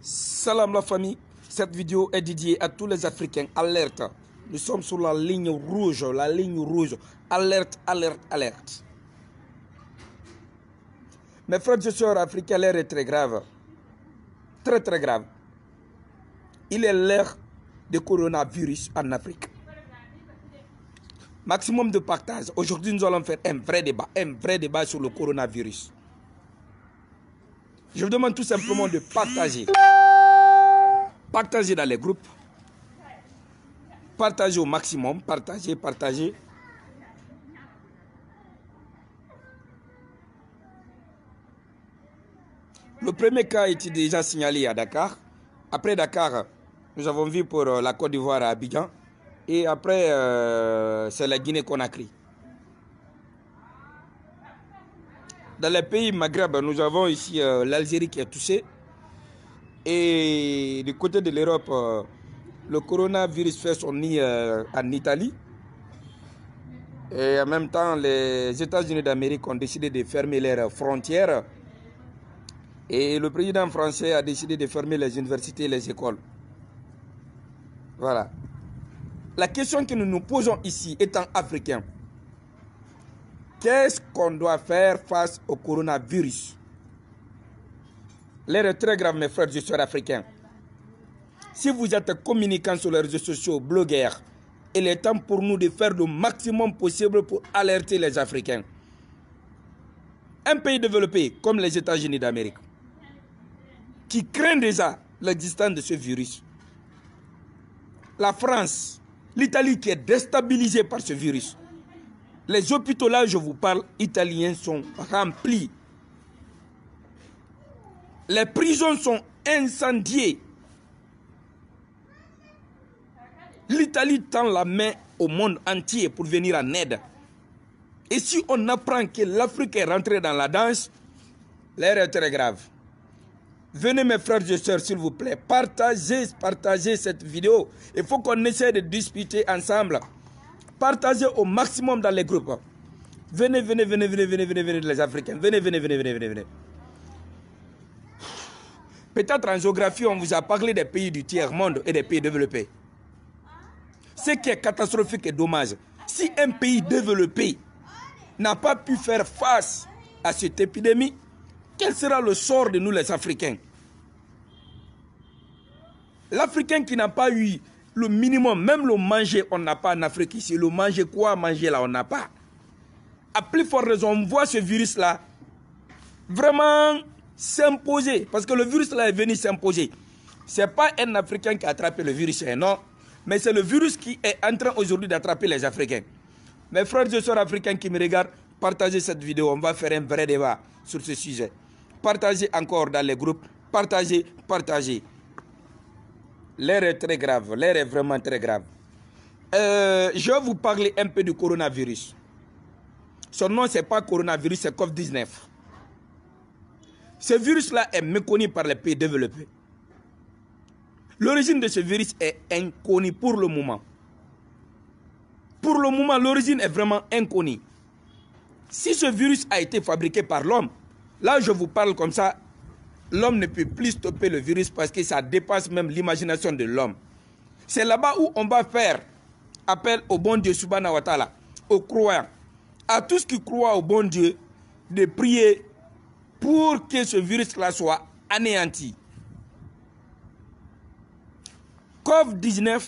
Salam la famille, cette vidéo est dédiée à tous les Africains. Alerte, nous sommes sur la ligne rouge, alerte, alerte, alerte. Mes frères et sœurs africains, l'air est très grave, très très grave. Il est l'ère de coronavirus en Afrique. Maximum de partage. Aujourd'hui, nous allons faire un vrai débat sur le coronavirus. Je vous demande tout simplement de partager. Partagez dans les groupes. Partagez au maximum. Partagez. Le premier cas a été déjà signalé à Dakar. Après Dakar, nous avons vu pour la Côte d'Ivoire à Abidjan. Et après, c'est la Guinée-Conakry. Dans les pays Maghreb, nous avons ici l'Algérie qui est touchée. Et du côté de l'Europe, le coronavirus fait son nid en Italie. Et en même temps, les États-Unis d'Amérique ont décidé de fermer leurs frontières. Et le président français a décidé de fermer les universités et les écoles. Voilà. La question que nous nous posons ici, étant africains, qu'est-ce qu'on doit faire face au coronavirus? L'air est très grave, mes frères et sœurs africains. Si vous êtes communicants sur les réseaux sociaux, blogueurs, il est temps pour nous de faire le maximum possible pour alerter les Africains. Un pays développé comme les États-Unis d'Amérique, qui craint déjà l'existence de ce virus. La France, l'Italie qui est déstabilisée par ce virus. Les hôpitaux là, je vous parle, italiens sont remplis. Les prisons sont incendiées. L'Italie tend la main au monde entier pour venir en aide. Et si on apprend que l'Afrique est rentrée dans la danse, l'air est très grave. Venez mes frères et sœurs, s'il vous plaît, partagez cette vidéo. Il faut qu'on essaie de discuter ensemble. Partagez au maximum dans les groupes. Venez les Africains. Venez. Peut-être en géographie, on vous a parlé des pays du tiers-monde et des pays développés. Ce qui est catastrophique et dommage, si un pays développé n'a pas pu faire face à cette épidémie, quel sera le sort de nous les Africains? L'Africain qui n'a pas eu le minimum, même le manger, on n'a pas en Afrique ici. Le manger quoi, manger là, on n'a pas. À plus forte raison, on voit ce virus-là vraiment s'imposer. Parce que le virus là est venu s'imposer. Ce n'est pas un Africain qui a attrapé le virus, non. Mais c'est le virus qui est en train aujourd'hui d'attraper les Africains. Mes frères et sœurs africains qui me regardent, partagez cette vidéo. On va faire un vrai débat sur ce sujet. Partagez encore dans les groupes. Partagez. L'air est très grave. L'air est vraiment très grave. Je vais vous parler un peu du coronavirus. Son nom, ce n'est pas coronavirus, c'est COVID-19. Ce virus-là est méconnu par les pays développés. L'origine de ce virus est inconnue pour le moment. Pour le moment, l'origine est vraiment inconnue. Si ce virus a été fabriqué par l'homme, là je vous parle comme ça, l'homme ne peut plus stopper le virus parce que ça dépasse même l'imagination de l'homme. C'est là-bas où on va faire appel au bon Dieu Subhanahu wa Ta'ala, aux croyants, à tous qui croient au bon Dieu, de prier pour que ce virus-là soit anéanti. COVID-19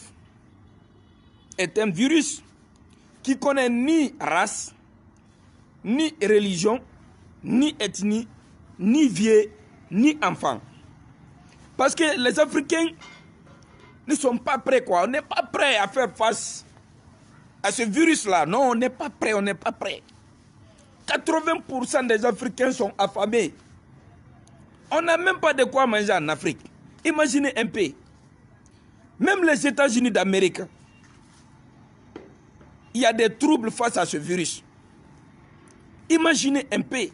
est un virus qui connaît ni race, ni religion, ni ethnie, ni vieux, ni enfant. Parce que les Africains ne sont pas prêts, quoi. On n'est pas prêts à faire face à ce virus-là. Non, on n'est pas prêts, 80% des Africains sont affamés. On n'a même pas de quoi manger en Afrique. Imaginez un peu. Même les États-Unis d'Amérique, il y a des troubles face à ce virus. Imaginez un peu.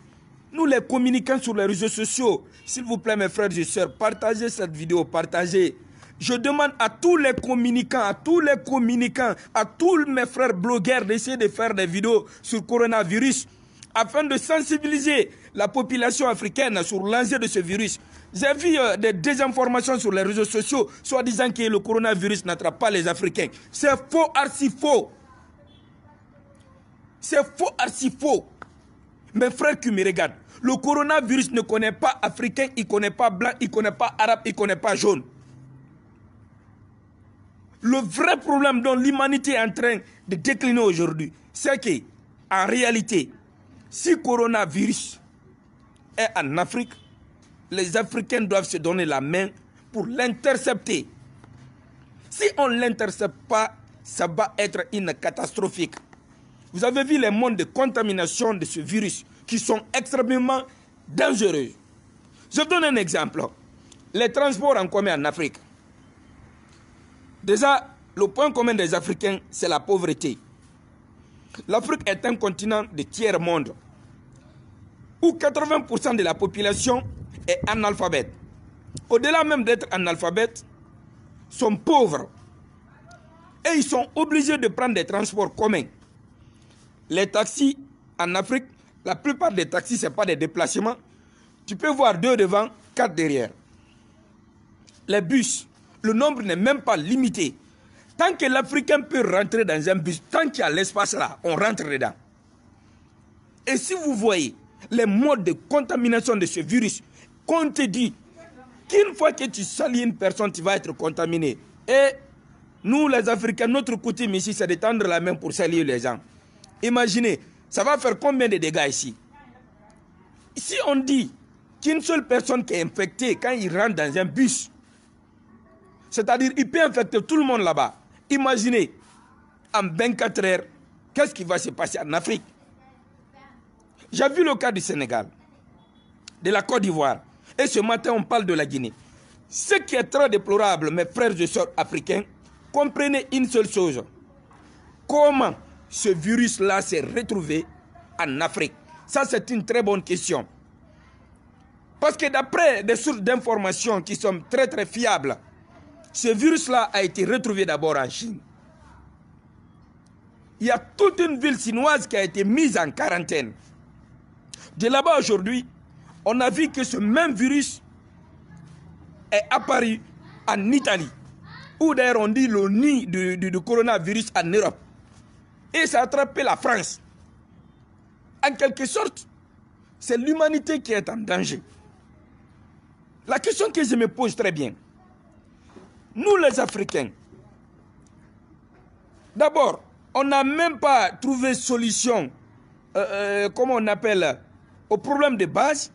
Nous les communicants sur les réseaux sociaux, s'il vous plaît mes frères et sœurs, partagez cette vidéo, partagez. Je demande à tous les communicants, à tous mes frères blogueurs d'essayer de faire des vidéos sur le coronavirus afin de sensibiliser la population africaine sur l'enjeu de ce virus. J'ai vu des désinformations sur les réseaux sociaux, soit disant que le coronavirus n'attrape pas les Africains. C'est faux, archi faux. C'est faux, archi faux. Mes frères qui me regardent, le coronavirus ne connaît pas Africain, il ne connaît pas blanc, il ne connaît pas arabe, il ne connaît pas jaune. Le vrai problème dont l'humanité est en train de décliner aujourd'hui, c'est que, en réalité, si coronavirus est en Afrique, les Africains doivent se donner la main pour l'intercepter. Si on ne l'intercepte pas, ça va être une catastrophique. Vous avez vu les modes de contamination de ce virus qui sont extrêmement dangereux. Je vous donne un exemple. Les transports en commun en Afrique. Déjà, le point commun des Africains, c'est la pauvreté. L'Afrique est un continent de tiers-monde où 80% de la population est analphabète. Au-delà même d'être analphabète, sont pauvres. Et ils sont obligés de prendre des transports communs. Les taxis en Afrique, la plupart des taxis, ce n'est pas des déplacements. Tu peux voir 2 devant, 4 derrière. Les bus, le nombre n'est même pas limité. Tant que l'Africain peut rentrer dans un bus, tant qu'il y a l'espace là, on rentre dedans. Et si vous voyez les modes de contamination de ce virus, qu'on te dit qu'une fois que tu salis une personne, tu vas être contaminé. Et nous, les Africains, notre coutume ici, c'est de tendre la main pour saluer les gens. Imaginez, ça va faire combien de dégâts ici? Si on dit qu'une seule personne qui est infectée, quand il rentre dans un bus, c'est-à-dire qu'il peut infecter tout le monde là-bas. Imaginez, en 24 heures, qu'est-ce qui va se passer en Afrique? J'ai vu le cas du Sénégal, de la Côte d'Ivoire, et ce matin on parle de la Guinée. Ce qui est très déplorable, mes frères et sœurs africains, comprenez une seule chose. Comment ce virus-là s'est retrouvé en Afrique? Ça, c'est une très bonne question. Parce que d'après des sources d'informations qui sont très très fiables, ce virus-là a été retrouvé d'abord en Chine. Il y a toute une ville chinoise qui a été mise en quarantaine. De là-bas aujourd'hui, on a vu que ce même virus est apparu en Italie, où d'ailleurs on dit le nid du coronavirus en Europe. Et ça a attrapé la France. En quelque sorte, c'est l'humanité qui est en danger. La question que je me pose très bien, nous les Africains, d'abord, on n'a même pas trouvé solution, comment on appelle, au problème de base.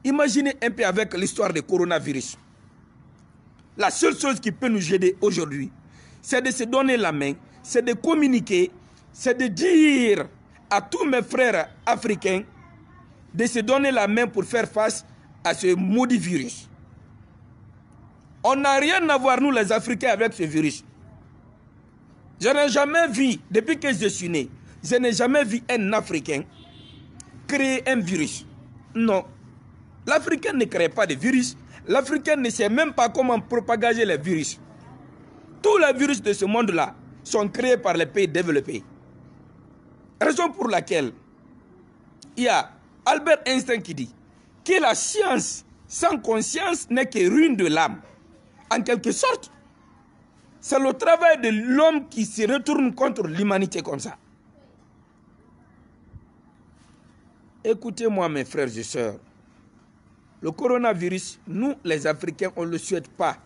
Imaginez un peu avec l'histoire du coronavirus. La seule chose qui peut nous aider aujourd'hui, c'est de se donner la main, c'est de communiquer, c'est de dire à tous mes frères africains de se donner la main pour faire face à ce maudit virus. On n'a rien à voir, nous les Africains, avec ce virus. Je n'ai jamais vu, depuis que je suis né, je n'ai jamais vu un Africain créer un virus. Non. L'Africain ne crée pas de virus. L'Africain ne sait même pas comment propager les virus. Tous les virus de ce monde-là sont créés par les pays développés. Raison pour laquelle il y a Albert Einstein qui dit que la science sans conscience n'est que ruine de l'âme. En quelque sorte, c'est le travail de l'homme qui se retourne contre l'humanité comme ça. Écoutez-moi mes frères et sœurs. Le coronavirus, nous les Africains, on ne le souhaite pas.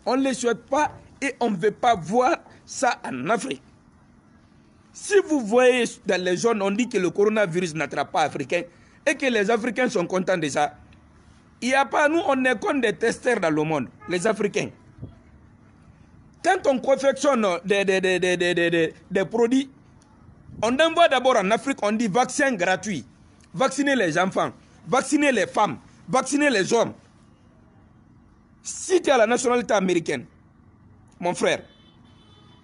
On ne le souhaite pas et on ne veut pas voir ça en Afrique. Si vous voyez dans les zones, on dit que le coronavirus n'attrape pas Africains et que les Africains sont contents de ça. Il n'y a pas, nous, on est comme des testeurs dans le monde, les Africains. Quand on confectionne des produits, on envoie d'abord en Afrique, on dit vaccin gratuit. Vacciner les enfants, vacciner les femmes, vacciner les hommes. Si tu as la nationalité américaine, mon frère,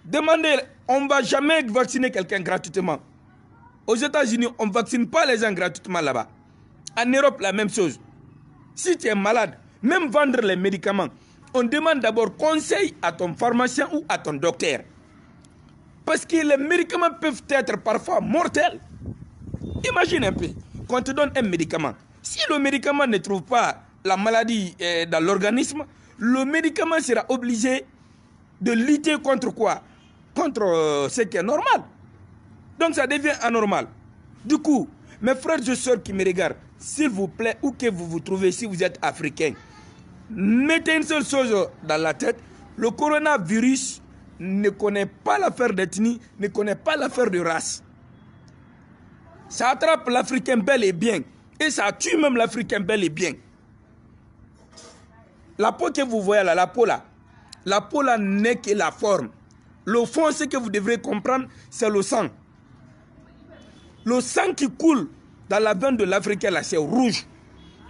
demandez, on ne va jamais vacciner quelqu'un gratuitement. Aux États-Unis, on ne vaccine pas les gens gratuitement là-bas. En Europe, la même chose. Si tu es malade, même vendre les médicaments, on demande d'abord conseil à ton pharmacien ou à ton docteur. Parce que les médicaments peuvent être parfois mortels. Imagine un peu. qu'on te donne un médicament. Si le médicament ne trouve pas la maladie dans l'organisme, le médicament sera obligé de lutter contre quoi? Contre ce qui est normal. Donc ça devient anormal. Du coup, mes frères et sœurs qui me regardent, s'il vous plaît, où que vous vous trouvez, si vous êtes africain, mettez une seule chose dans la tête. Le coronavirus ne connaît pas l'affaire d'ethnie, ne connaît pas l'affaire de race. Ça attrape l'Africain bel et bien. Et ça tue même l'Africain bel et bien. La peau que vous voyez là, la peau là n'est que la forme. Le fond, ce que vous devrez comprendre, c'est le sang. Le sang qui coule dans la veine de l'Africain là, c'est rouge.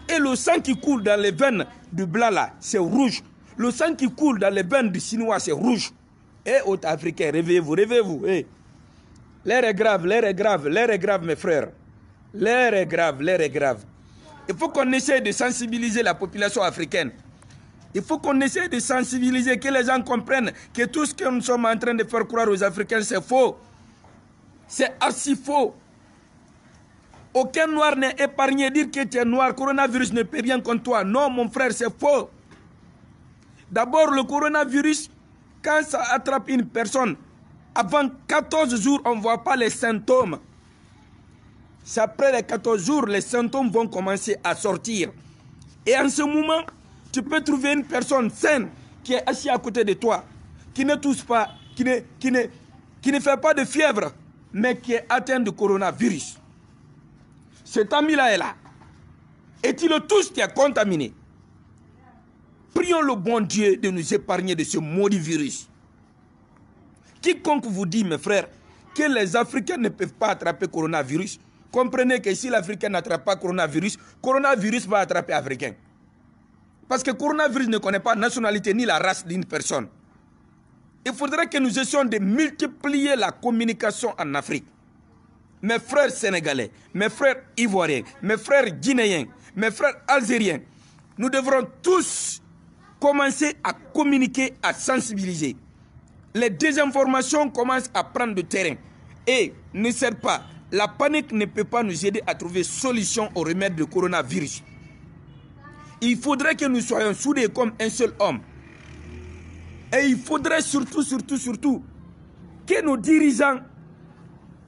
Et le sang qui coule dans les veines du blanc là, c'est rouge. Le sang qui coule dans les veines du Chinois, c'est rouge. Et aux Africains, réveillez-vous, réveillez-vous. Hey. L'air est grave, l'air est grave, l'air est grave, mes frères. L'air est grave, l'air est grave. Il faut qu'on essaie de sensibiliser la population africaine. Il faut qu'on essaie de sensibiliser, que les gens comprennent que tout ce que nous sommes en train de faire croire aux Africains, c'est faux. C'est archi faux. Aucun noir n'est épargné. Dire que tu es noir, coronavirus ne peut rien contre toi. Non, mon frère, c'est faux. D'abord, le coronavirus, quand ça attrape une personne, avant 14 jours, on ne voit pas les symptômes. C'est après les 14 jours, les symptômes vont commencer à sortir. Et en ce moment, tu peux trouver une personne saine qui est assise à côté de toi, qui ne tousse pas, qui ne fait pas de fièvre, mais qui est atteint de coronavirus. Cet ami-là est là. Et tu le touches, tu es contaminé. Prions le bon Dieu de nous épargner de ce maudit virus. Quiconque vous dit, mes frères, que les Africains ne peuvent pas attraper coronavirus, comprenez que si l'Africain n'attrape pas coronavirus, coronavirus va attraper l'Africain. Parce que coronavirus ne connaît pas la nationalité ni la race d'une personne. Il faudrait que nous essayons de multiplier la communication en Afrique. Mes frères sénégalais, mes frères ivoiriens, mes frères guinéens, mes frères algériens, nous devrons tous commencer à communiquer, à sensibiliser. Les désinformations commencent à prendre du terrain. Et ne sert pas. La panique ne peut pas nous aider à trouver solution au remède du coronavirus. Il faudrait que nous soyons soudés comme un seul homme. Et il faudrait surtout que nos dirigeants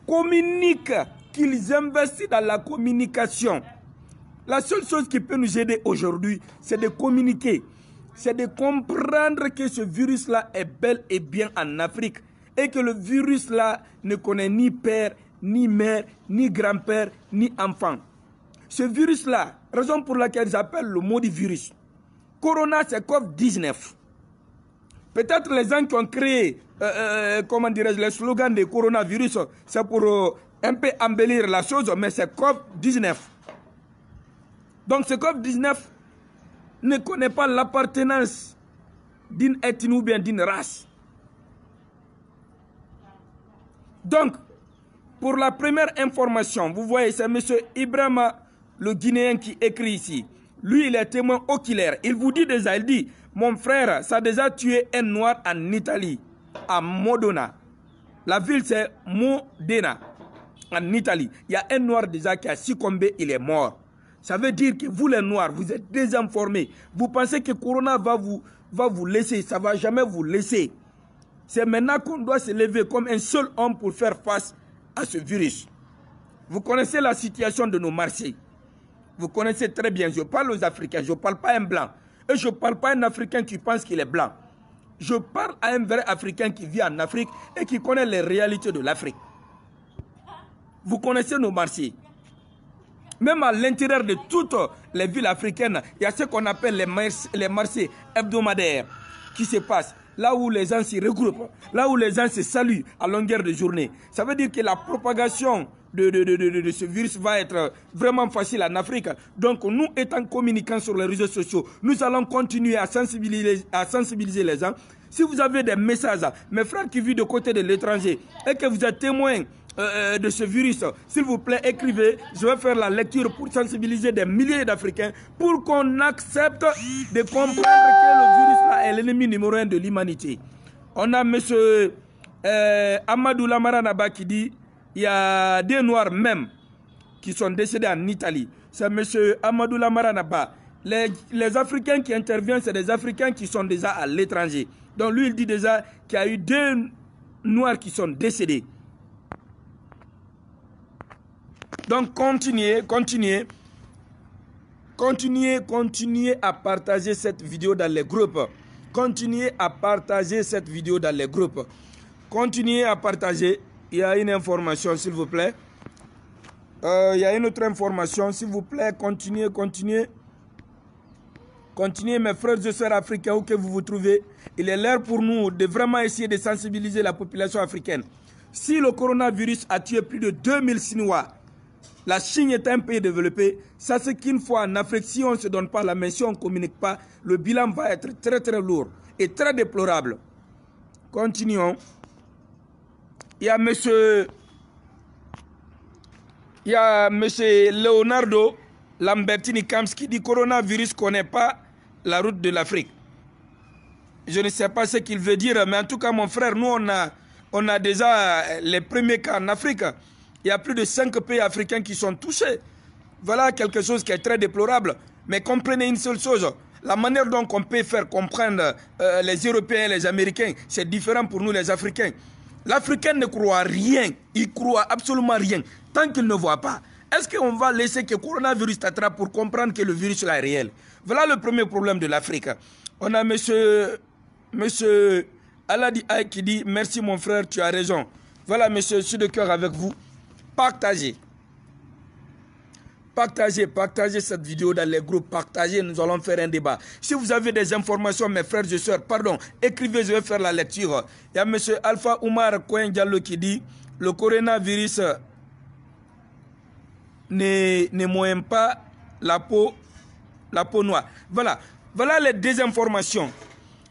communiquent, qu'ils investissent dans la communication. La seule chose qui peut nous aider aujourd'hui, c'est de communiquer. C'est de comprendre que ce virus-là est bel et bien en Afrique. Et que le virus-là ne connaît ni père, ni mère, ni grand-père, ni enfant. Ce virus-là, raison pour laquelle j'appelle le maudit virus. Corona, c'est COVID-19. Peut-être les gens qui ont créé, comment dirais-je, le slogan de coronavirus, c'est pour un peu embellir la chose, mais c'est COVID-19. Donc ce COVID-19 ne connaît pas l'appartenance d'une ethnie ou bien d'une race. Donc, pour la première information, vous voyez, c'est M. Ibrahima, le Guinéen, qui écrit ici. Lui, il est témoin oculaire. Il vous dit déjà, il dit, mon frère, ça a déjà tué un noir en Italie, à Modena. La ville, c'est Modena, en Italie. Il y a un noir déjà qui a succombé, il est mort. Ça veut dire que vous, les noirs, vous êtes désinformés. Vous pensez que Corona va vous laisser. Ça ne va jamais vous laisser. C'est maintenant qu'on doit se lever comme un seul homme pour faire face à ce virus. Vous connaissez la situation de nos marchés. Vous connaissez très bien. Je parle aux Africains. Je ne parle pas à un blanc. Et je ne parle pas à un Africain qui pense qu'il est blanc. Je parle à un vrai Africain qui vit en Afrique et qui connaît les réalités de l'Afrique. Vous connaissez nos marchés. Même à l'intérieur de toutes les villes africaines, il y a ce qu'on appelle les marchés hebdomadaires qui se passent. Là où les gens s'y regroupent, là où les gens se saluent à longueur de journée. Ça veut dire que la propagation de ce virus va être vraiment facile en Afrique. Donc nous, étant communicants sur les réseaux sociaux, nous allons continuer à sensibiliser les gens. Si vous avez des messages, mes frères qui vivent de côté de l'étranger, et que vous êtes témoins de ce virus, s'il vous plaît, écrivez. Je vais faire la lecture pour sensibiliser des milliers d'Africains pour qu'on accepte de comprendre que le virus là est l'ennemi numéro 1 de l'humanité. On a M. Amadou Lamara Naba qui dit il y a des noirs même qui sont décédés en Italie. C'est M. Amadou Lamara Naba. Les Africains qui interviennent, c'est des Africains qui sont déjà à l'étranger. Donc lui, il dit déjà qu'il y a eu 2 Noirs qui sont décédés. Donc continuez à partager cette vidéo dans les groupes. Continuez à partager cette vidéo dans les groupes. Continuez à partager. Il y a une information, s'il vous plaît. Il y a une autre information, s'il vous plaît. Continuez, mes frères et sœurs africains, où que vous vous trouvez. Il est l'heure pour nous de vraiment essayer de sensibiliser la population africaine. Si le coronavirus a tué plus de 2000 Chinois, la Chine est un pays développé. Ça, c'est qu'une fois en Afrique, si on ne se donne pas la main, si on ne communique pas, le bilan va être très très lourd et très déplorable. Continuons. Il y a monsieur Leonardo Lambertini Camps qui dit coronavirus ne connaît pas la route de l'Afrique. Je ne sais pas ce qu'il veut dire, mais en tout cas, mon frère, nous, on a déjà les premiers cas en Afrique. Il y a plus de 5 pays africains qui sont touchés. Voilà quelque chose qui est très déplorable. Mais comprenez une seule chose. La manière dont on peut faire comprendre les Européens et les Américains, c'est différent pour nous les Africains. L'Africain ne croit rien. Il croit absolument rien. Tant qu'il ne voit pas. Est-ce qu'on va laisser que le coronavirus t'attrape pour comprendre que le virus là est réel? Voilà le premier problème de l'Afrique. On a monsieur Aladi Aïe qui dit « Merci mon frère, tu as raison. » Voilà monsieur, je suis de cœur avec vous. Partagez cette vidéo dans les groupes, partagez, nous allons faire un débat. Si vous avez des informations, mes frères et sœurs, pardon, écrivez, je vais faire la lecture. Il y a M. Alpha Oumar Kouen Diallo qui dit, le coronavirus ne moyen pas la peau noire. Voilà les désinformations.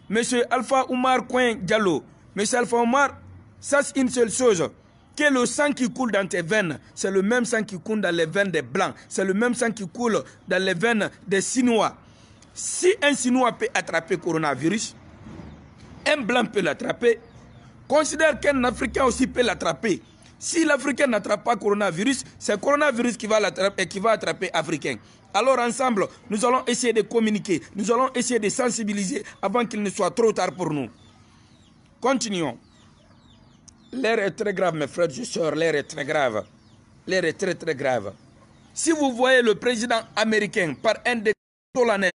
M. Alpha Oumar Kouen Diallo, M. Alpha Oumar, ça c'est une seule chose. Que le sang qui coule dans tes veines, c'est le même sang qui coule dans les veines des Blancs. C'est le même sang qui coule dans les veines des Chinois. Si un Chinois peut attraper le coronavirus, un Blanc peut l'attraper, considère qu'un Africain aussi peut l'attraper. Si l'Africain n'attrape pas le coronavirus, c'est le coronavirus qui va l'attraper et qui va attraper l'Africain. Alors ensemble, nous allons essayer de communiquer, nous allons essayer de sensibiliser avant qu'il ne soit trop tard pour nous. Continuons. L'air est très grave, mes frères et sœurs, l'air est très grave. L'air est très très grave. Si vous voyez le président américain par un décret solennel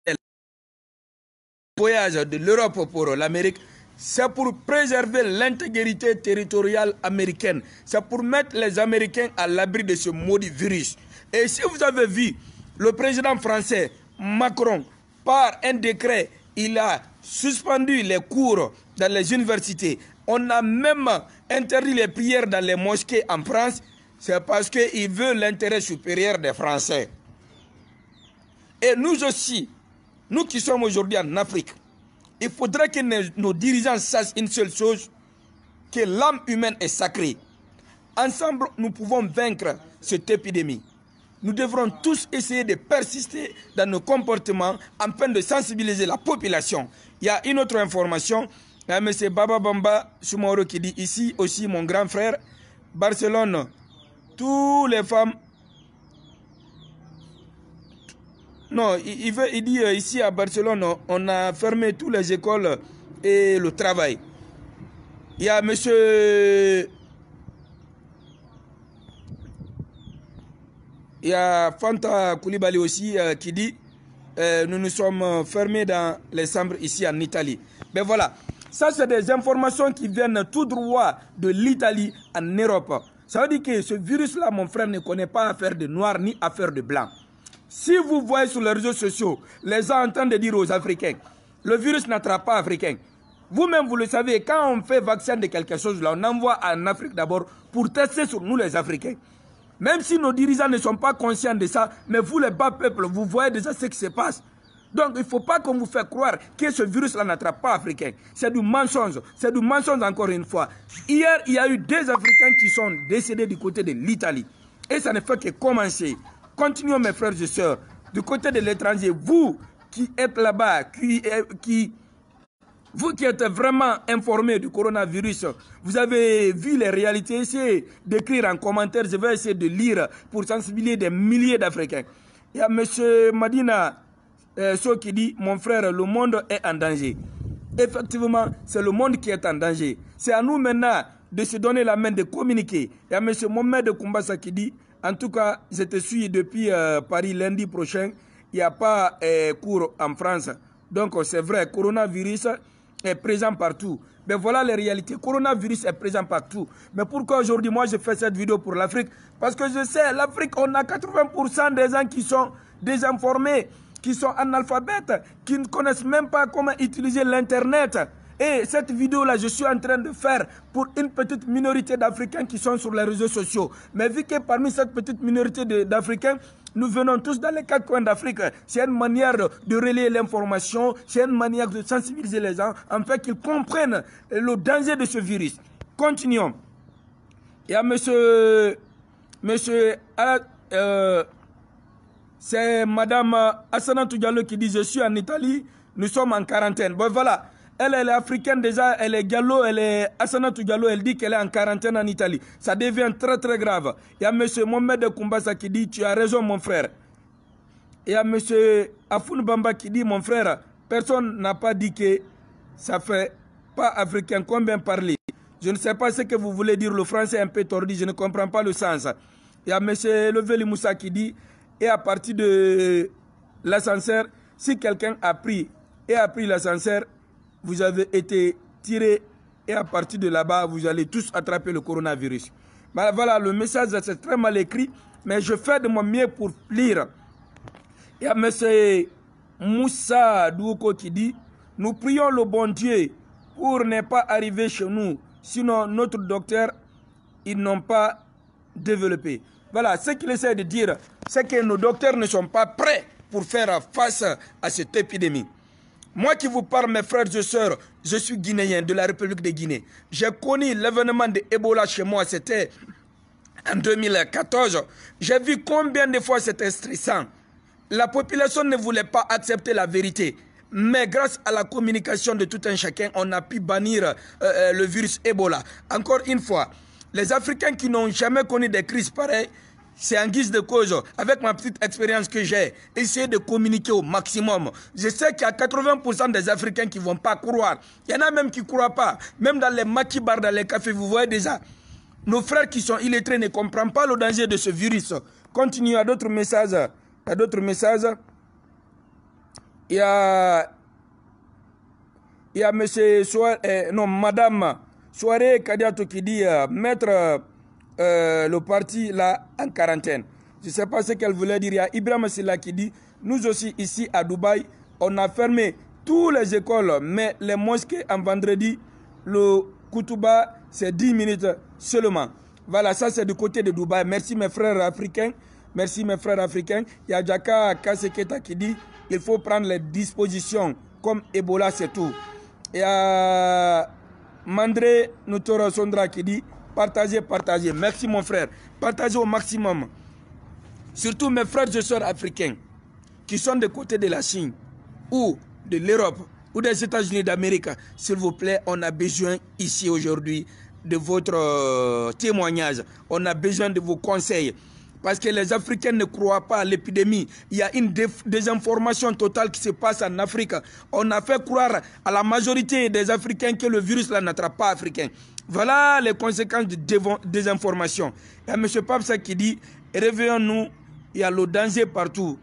voyage de l'Europe pour l'Amérique, c'est pour préserver l'intégrité territoriale américaine. C'est pour mettre les Américains à l'abri de ce maudit virus. Et si vous avez vu le président français Macron, par un décret, il a suspendu les cours dans les universités. On a même interdit les prières dans les mosquées en France. C'est parce qu'il veut l'intérêt supérieur des Français. Et nous aussi, nous qui sommes aujourd'hui en Afrique, il faudrait que nos dirigeants sachent une seule chose, que l'âme humaine est sacrée. Ensemble, nous pouvons vaincre cette épidémie. Nous devrons tous essayer de persister dans nos comportements afin de sensibiliser la population. Il y a une autre information. M. Baba Bamba Soumoro qui dit ici aussi mon grand frère, Barcelone, tous les femmes. Non, il dit ici à Barcelone, on a fermé toutes les écoles et le travail. Il y a M. Il y a Fanta Koulibaly aussi qui dit nous nous sommes fermés dans les chambres ici en Italie. Mais voilà. Ça, c'est des informations qui viennent tout droit de l'Italie en Europe. Ça veut dire que ce virus-là, mon frère, ne connaît pas affaire de noir ni affaire de blanc. Si vous voyez sur les réseaux sociaux, les gens entendent dire aux Africains, le virus n'attrape pas Africains. Vous-même, vous le savez, quand on fait vaccin de quelque chose, là, on envoie en Afrique d'abord pour tester sur nous les Africains. Même si nos dirigeants ne sont pas conscients de ça, mais vous, les bas peuples, vous voyez déjà ce qui se passe. Donc, il ne faut pas qu'on vous fait croire que ce virus-là n'attrape pas Africain. C'est du mensonge. C'est du mensonge encore une fois. Hier, il y a eu 2 Africains qui sont décédés du côté de l'Italie. Et ça ne fait que commencer. Continuons, mes frères et sœurs. Du côté de l'étranger, vous qui êtes là-bas, qui Vous qui êtes vraiment informés du coronavirus, vous avez vu les réalités. Essayez d'écrire en commentaire. Je vais essayer de lire pour sensibiliser des milliers d'Africains. Il y a M. Madina qui dit, mon frère, le monde est en danger. Effectivement, c'est le monde qui est en danger. C'est à nous maintenant de se donner la main, de communiquer. Il y a M. Mohamed Koumbassa qui dit, en tout cas, je te suis depuis Paris lundi prochain. Il n'y a pas cours en France. Donc, c'est vrai, coronavirus est présent partout. Mais voilà les réalités. Coronavirus est présent partout. Mais pourquoi aujourd'hui, moi, je fais cette vidéo pour l'Afrique? Parce que je sais, l'Afrique, on a 80% des gens qui sont désinformés, qui sont analphabètes, qui ne connaissent même pas comment utiliser l'Internet. Et cette vidéo-là, je suis en train de faire pour une petite minorité d'Africains qui sont sur les réseaux sociaux. Mais vu que parmi cette petite minorité d'Africains, nous venons tous dans les 4 coins d'Afrique. C'est une manière de relayer l'information, c'est une manière de sensibiliser les gens, afin qu'ils comprennent le danger de ce virus. Continuons. Il y a c'est Madame Assanatou Diallo qui dit, je suis en Italie, nous sommes en quarantaine. Bon voilà. Elle est africaine déjà, elle est Gallo, elle est Assanatou Diallo, elle dit qu'elle est en quarantaine en Italie. Ça devient très très grave. Il y a M. Mohamed Koumbassa qui dit, tu as raison mon frère. Il y a M. Afoun Bamba qui dit, mon frère, personne n'a pas dit que ça fait pas africain. Combien parler? Je ne sais pas ce que vous voulez dire, le français est un peu tordu, je ne comprends pas le sens. Il y a M. Leveli Moussa qui dit, et à partir de l'ascenseur, si quelqu'un a pris l'ascenseur, vous avez été tiré et à partir de là-bas, vous allez tous attraper le coronavirus. Voilà, le message, c'est très mal écrit, mais je fais de mon mieux pour lire. Il y a M. Moussa Douko qui dit, nous prions le bon Dieu pour ne pas arriver chez nous, sinon notre docteur, ils n'ont pas développé. Voilà, ce qu'il essaie de dire, c'est que nos docteurs ne sont pas prêts pour faire face à cette épidémie. Moi qui vous parle, mes frères et sœurs, je suis guinéen de la République de Guinée. J'ai connu l'événement de Ebola chez moi, c'était en 2014. J'ai vu combien de fois c'était stressant. La population ne voulait pas accepter la vérité. Mais grâce à la communication de tout un chacun, on a pu bannir le virus Ebola. Encore une fois, les Africains qui n'ont jamais connu des crises pareilles, c'est en guise de cause, avec ma petite expérience que j'ai, essayé de communiquer au maximum. Je sais qu'il y a 80% des Africains qui ne vont pas croire. Il y en a même qui ne croient pas. Même dans les maquis-bars, dans les cafés, vous voyez déjà. Nos frères qui sont illettrés ne comprennent pas le danger de ce virus. Continuez à d'autres messages. Il y a d'autres messages. Il y a monsieur Madame Soirée Kadiatou qui dit mettre le parti là en quarantaine. Je ne sais pas ce qu'elle voulait dire. Il y a Ibrahim Silla qui dit, nous aussi ici à Dubaï, on a fermé toutes les écoles, mais les mosquées en vendredi, le Koutouba, c'est 10 minutes seulement. Voilà, ça c'est du côté de Dubaï. Merci mes frères africains. Merci mes frères africains. Il y a Djaka Kaseketa qui dit, il faut prendre les dispositions comme Ebola, c'est tout. Il y a Mandré Noutoro Sondra qui dit, partagez, partagez. Merci mon frère. Partagez au maximum. Surtout mes frères et sœurs africains qui sont de côté de la Chine ou de l'Europe ou des États-Unis d'Amérique. S'il vous plaît, on a besoin ici aujourd'hui de votre témoignage. On a besoin de vos conseils. Parce que les Africains ne croient pas à l'épidémie. Il y a une désinformation totale qui se passe en Afrique. On a fait croire à la majorité des Africains que le virus là n'attrape pas Africain. Voilà les conséquences de désinformation. Il y a M. Papsa qui dit, réveillons-nous, il y a le danger partout.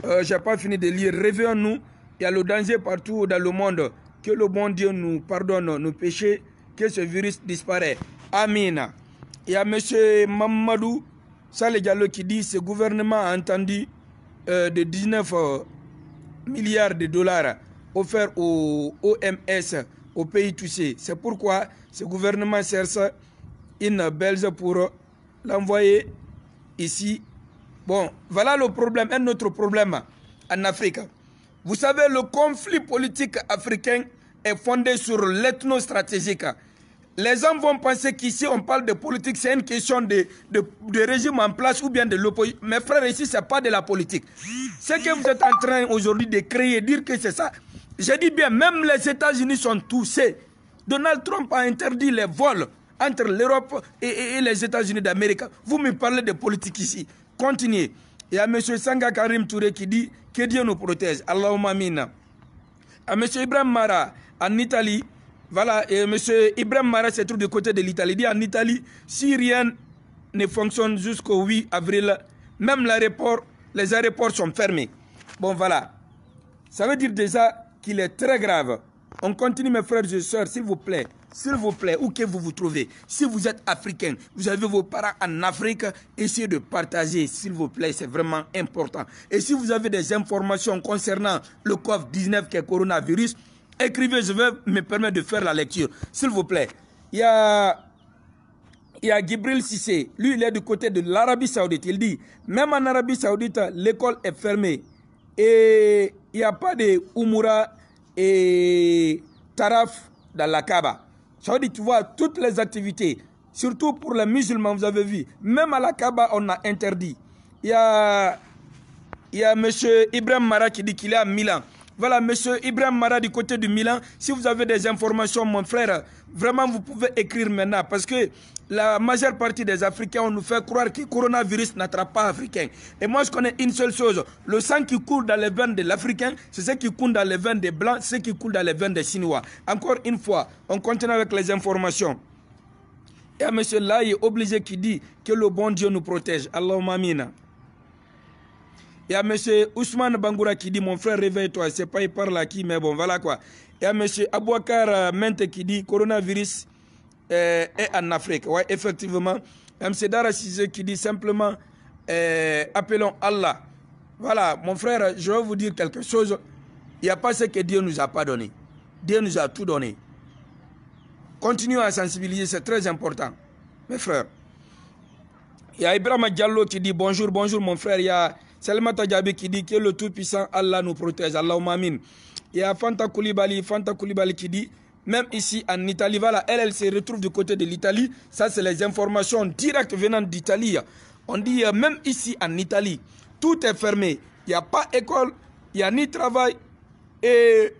Je n'ai pas fini de lire. Réveillons-nous, il y a le danger partout dans le monde. Que le bon Dieu nous pardonne nos péchés, que ce virus disparaisse. Amen. Il y a M. Mamadou Saleh Diallo qui dit, ce gouvernement a entendu de 19 milliards de dollars offerts au OMS, au pays touché. C'est pourquoi ce gouvernement cherche une belge pour l'envoyer ici. Bon, voilà le problème, un autre problème en Afrique. Vous savez, le conflit politique africain est fondé sur l'ethnostratégique. Les gens vont penser qu'ici, on parle de politique, c'est une question de régime en place ou bien de l'opposition. Mes frères, ici, ce n'est pas de la politique. Ce que vous êtes en train aujourd'hui de créer, dire que c'est ça, Je dis bien, même les États-Unis sont touchés. Donald Trump a interdit les vols entre l'Europe et les États-Unis d'Amérique. Vous me parlez de politique ici. Continuez. Il y a M. Sanga Karim Touré qui dit que Dieu nous protège. Allahumma amina. À M. Ibrahim Mara en Italie, voilà, et M. Ibrahim Mara se trouve du côté de l'Italie. Il dit en Italie, si rien ne fonctionne jusqu'au 8 avril, même les aéroports sont fermés. Bon, voilà. Ça veut dire déjà qu'il est très grave. On continue, mes frères et sœurs, s'il vous plaît, où que vous vous trouvez. Si vous êtes africain, vous avez vos parents en Afrique, essayez de partager, s'il vous plaît, c'est vraiment important. Et si vous avez des informations concernant le COVID-19 qui est coronavirus, écrivez, je vais me permettre de faire la lecture. S'il vous plaît, il y a Gibril Sissé, lui il est du côté de l'Arabie Saoudite. Il dit, même en Arabie Saoudite, l'école est fermée. Et il n'y a pas de Umura et Taraf dans la Kaaba. Ça veut dire, tu vois, toutes les activités, surtout pour les musulmans, vous avez vu, même à la Kaaba, on a interdit. Il y a M. Ibrahim Mara qui dit qu'il est à Milan. Voilà, M. Ibrahim Mara du côté du Milan. Si vous avez des informations, mon frère, vraiment, vous pouvez écrire maintenant. Parce que la majeure partie des Africains, on nous fait croire que le coronavirus n'attrape pas Africains. Et moi, je connais une seule chose. Le sang qui coule dans les veines de l'Africain, c'est ce qui coule dans les veines des Blancs, c'est ce qui coule dans les veines des Chinois. Encore une fois, on continue avec les informations. Et à M. Laye, obligé qui dit que le bon Dieu nous protège. Allahumma amina. Il y a M. Ousmane Bangoura qui dit, mon frère, réveille-toi. C'est pas il parle à qui, mais bon, voilà quoi. Il y a M. Abouakar Mente qui dit, coronavirus est en Afrique. Oui, effectivement. M. Dara Cizé qui dit simplement, appelons Allah. Voilà, mon frère, je vais vous dire quelque chose. Il n'y a pas ce que Dieu nous a pas donné. Dieu nous a tout donné. Continuons à sensibiliser, c'est très important, mes frères. Il y a Ibrahim Diallo qui dit, bonjour, bonjour mon frère. Il y a Salimata Diaby qui dit que le Tout-Puissant Allah nous protège. Allahumma amin. Il y a Fanta Koulibaly qui dit, même ici en Italie, voilà, elle se retrouve du côté de l'Italie. Ça, c'est les informations directes venant d'Italie. On dit, même ici en Italie, tout est fermé. Il n'y a pas école, il n'y a ni travail. Et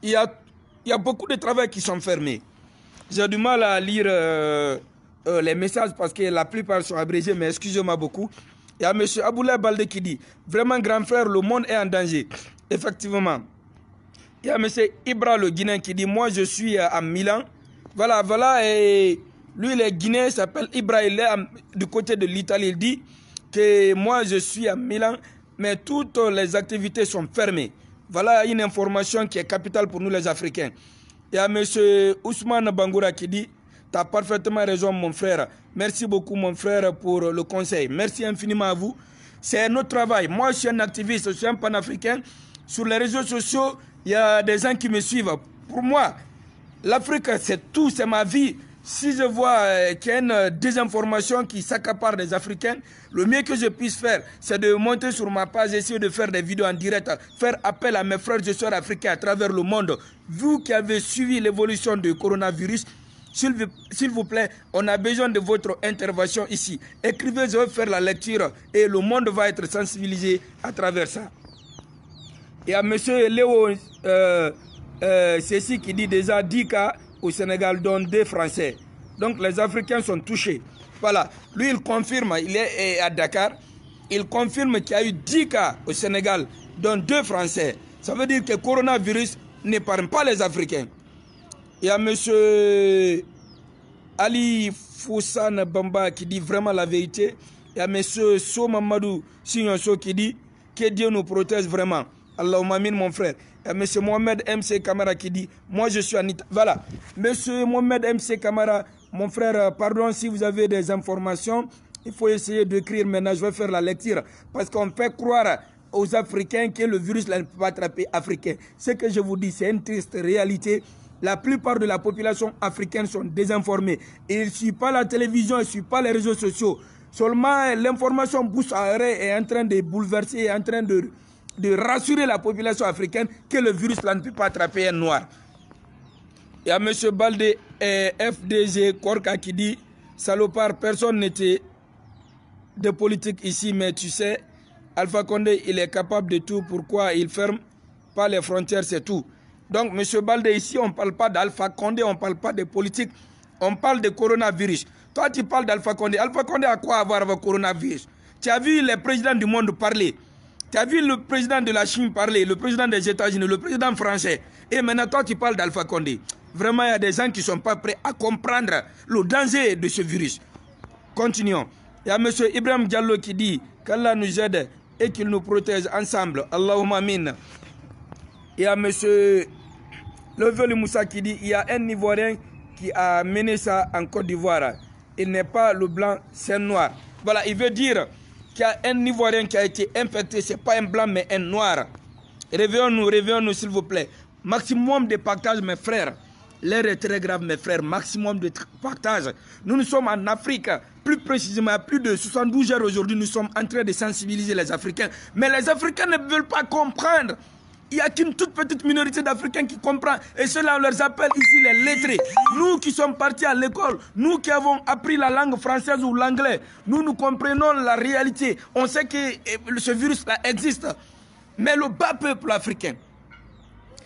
il y a beaucoup de travail qui sont fermés. J'ai du mal à lire les messages parce que la plupart sont abrégés, mais excusez-moi beaucoup. Il y a M. Aboulaye Baldé qui dit, vraiment grand frère, le monde est en danger. Effectivement. Il y a M. Ibra le Guinéen qui dit, moi je suis à Milan. Voilà, voilà, et lui le Guinéen s'appelle Ibra, il est du côté de l'Italie. Il dit que moi je suis à Milan, mais toutes les activités sont fermées. Voilà une information qui est capitale pour nous les Africains. Il y a M. Ousmane Bangoura qui dit, tu as parfaitement raison mon frère. Merci beaucoup mon frère pour le conseil. Merci infiniment à vous. C'est notre travail. Moi je suis un activiste, je suis un panafricain. Sur les réseaux sociaux, il y a des gens qui me suivent. Pour moi, l'Afrique c'est tout, c'est ma vie. Si je vois qu'il y a une désinformation qui s'accapare des Africains, le mieux que je puisse faire, c'est de monter sur ma page, essayer de faire des vidéos en direct, faire appel à mes frères et sœurs africains à travers le monde. Vous qui avez suivi l'évolution du coronavirus, s'il vous plaît, on a besoin de votre intervention ici. Écrivez, je vais faire la lecture et le monde va être sensibilisé à travers ça. Il y a M. Léo Cécile qui dit déjà 10 cas au Sénégal, dont 2 Français. Donc les Africains sont touchés. Voilà. Lui, il confirme, il est à Dakar. Il confirme qu'il y a eu 10 cas au Sénégal, dont 2 Français. Ça veut dire que le coronavirus n'épargne pas les Africains. Il y a M. Ali Foussane Bamba qui dit vraiment la vérité. Il y a M. So Mamadou Signonso qui dit que Dieu nous protège vraiment. Allahumma amin mon frère. Il y a M. Mohamed MC Kamara qui dit, moi je suis en Italie. Voilà. M. Mohamed MC Kamara, mon frère, pardon si vous avez des informations. Il faut essayer d'écrire maintenant, je vais faire la lecture. Parce qu'on fait croire aux Africains que le virus là, ne peut pas attraper Africains. Ce que je vous dis, c'est une triste réalité. La plupart de la population africaine sont désinformés. Ils ne suivent pas la télévision, ils ne suivent pas les réseaux sociaux. Seulement, l'information bouche à oreille est en train de bouleverser, est en train de rassurer la population africaine que le virus là ne peut pas attraper un noir. Il y a M. Baldé et FDG Korka qui dit, salopard, personne n'était de politique ici, mais tu sais, Alpha Condé, il est capable de tout. Pourquoi il ferme pas les frontières, c'est tout. Donc, M. Balde, ici, on ne parle pas d'Alpha Condé, on ne parle pas de politique, on parle de coronavirus. Toi, tu parles d'Alpha Condé. Alpha Condé a quoi à voir avec le coronavirus? Tu as vu les présidents du monde parler. Tu as vu le président de la Chine parler, le président des États-Unis, le président français. Et maintenant, toi, tu parles d'Alpha Condé. Vraiment, il y a des gens qui ne sont pas prêts à comprendre le danger de ce virus. Continuons. Il y a M. Ibrahim Diallo qui dit qu'Allah nous aide et qu'il nous protège ensemble. Allahumma amin. Il y a M. Levelu Moussa qui dit il y a un Ivoirien qui a mené ça en Côte d'Ivoire. Il n'est pas le blanc, c'est un noir. Voilà, il veut dire qu'il y a un Ivoirien qui a été infecté, ce n'est pas un blanc mais un noir. Réveillons-nous s'il vous plaît. Maximum de partage mes frères. L'air est très grave mes frères, maximum de partage. Nous sommes en Afrique, plus précisément à plus de 72 heures aujourd'hui, nous sommes en train de sensibiliser les Africains. Mais les Africains ne veulent pas comprendre. Il n'y a qu'une toute petite minorité d'Africains qui comprend. Et cela, on leur appelle ici les lettrés. Nous qui sommes partis à l'école, nous qui avons appris la langue française ou l'anglais, nous comprenons la réalité. On sait que ce virus-là existe. Mais le bas peuple africain,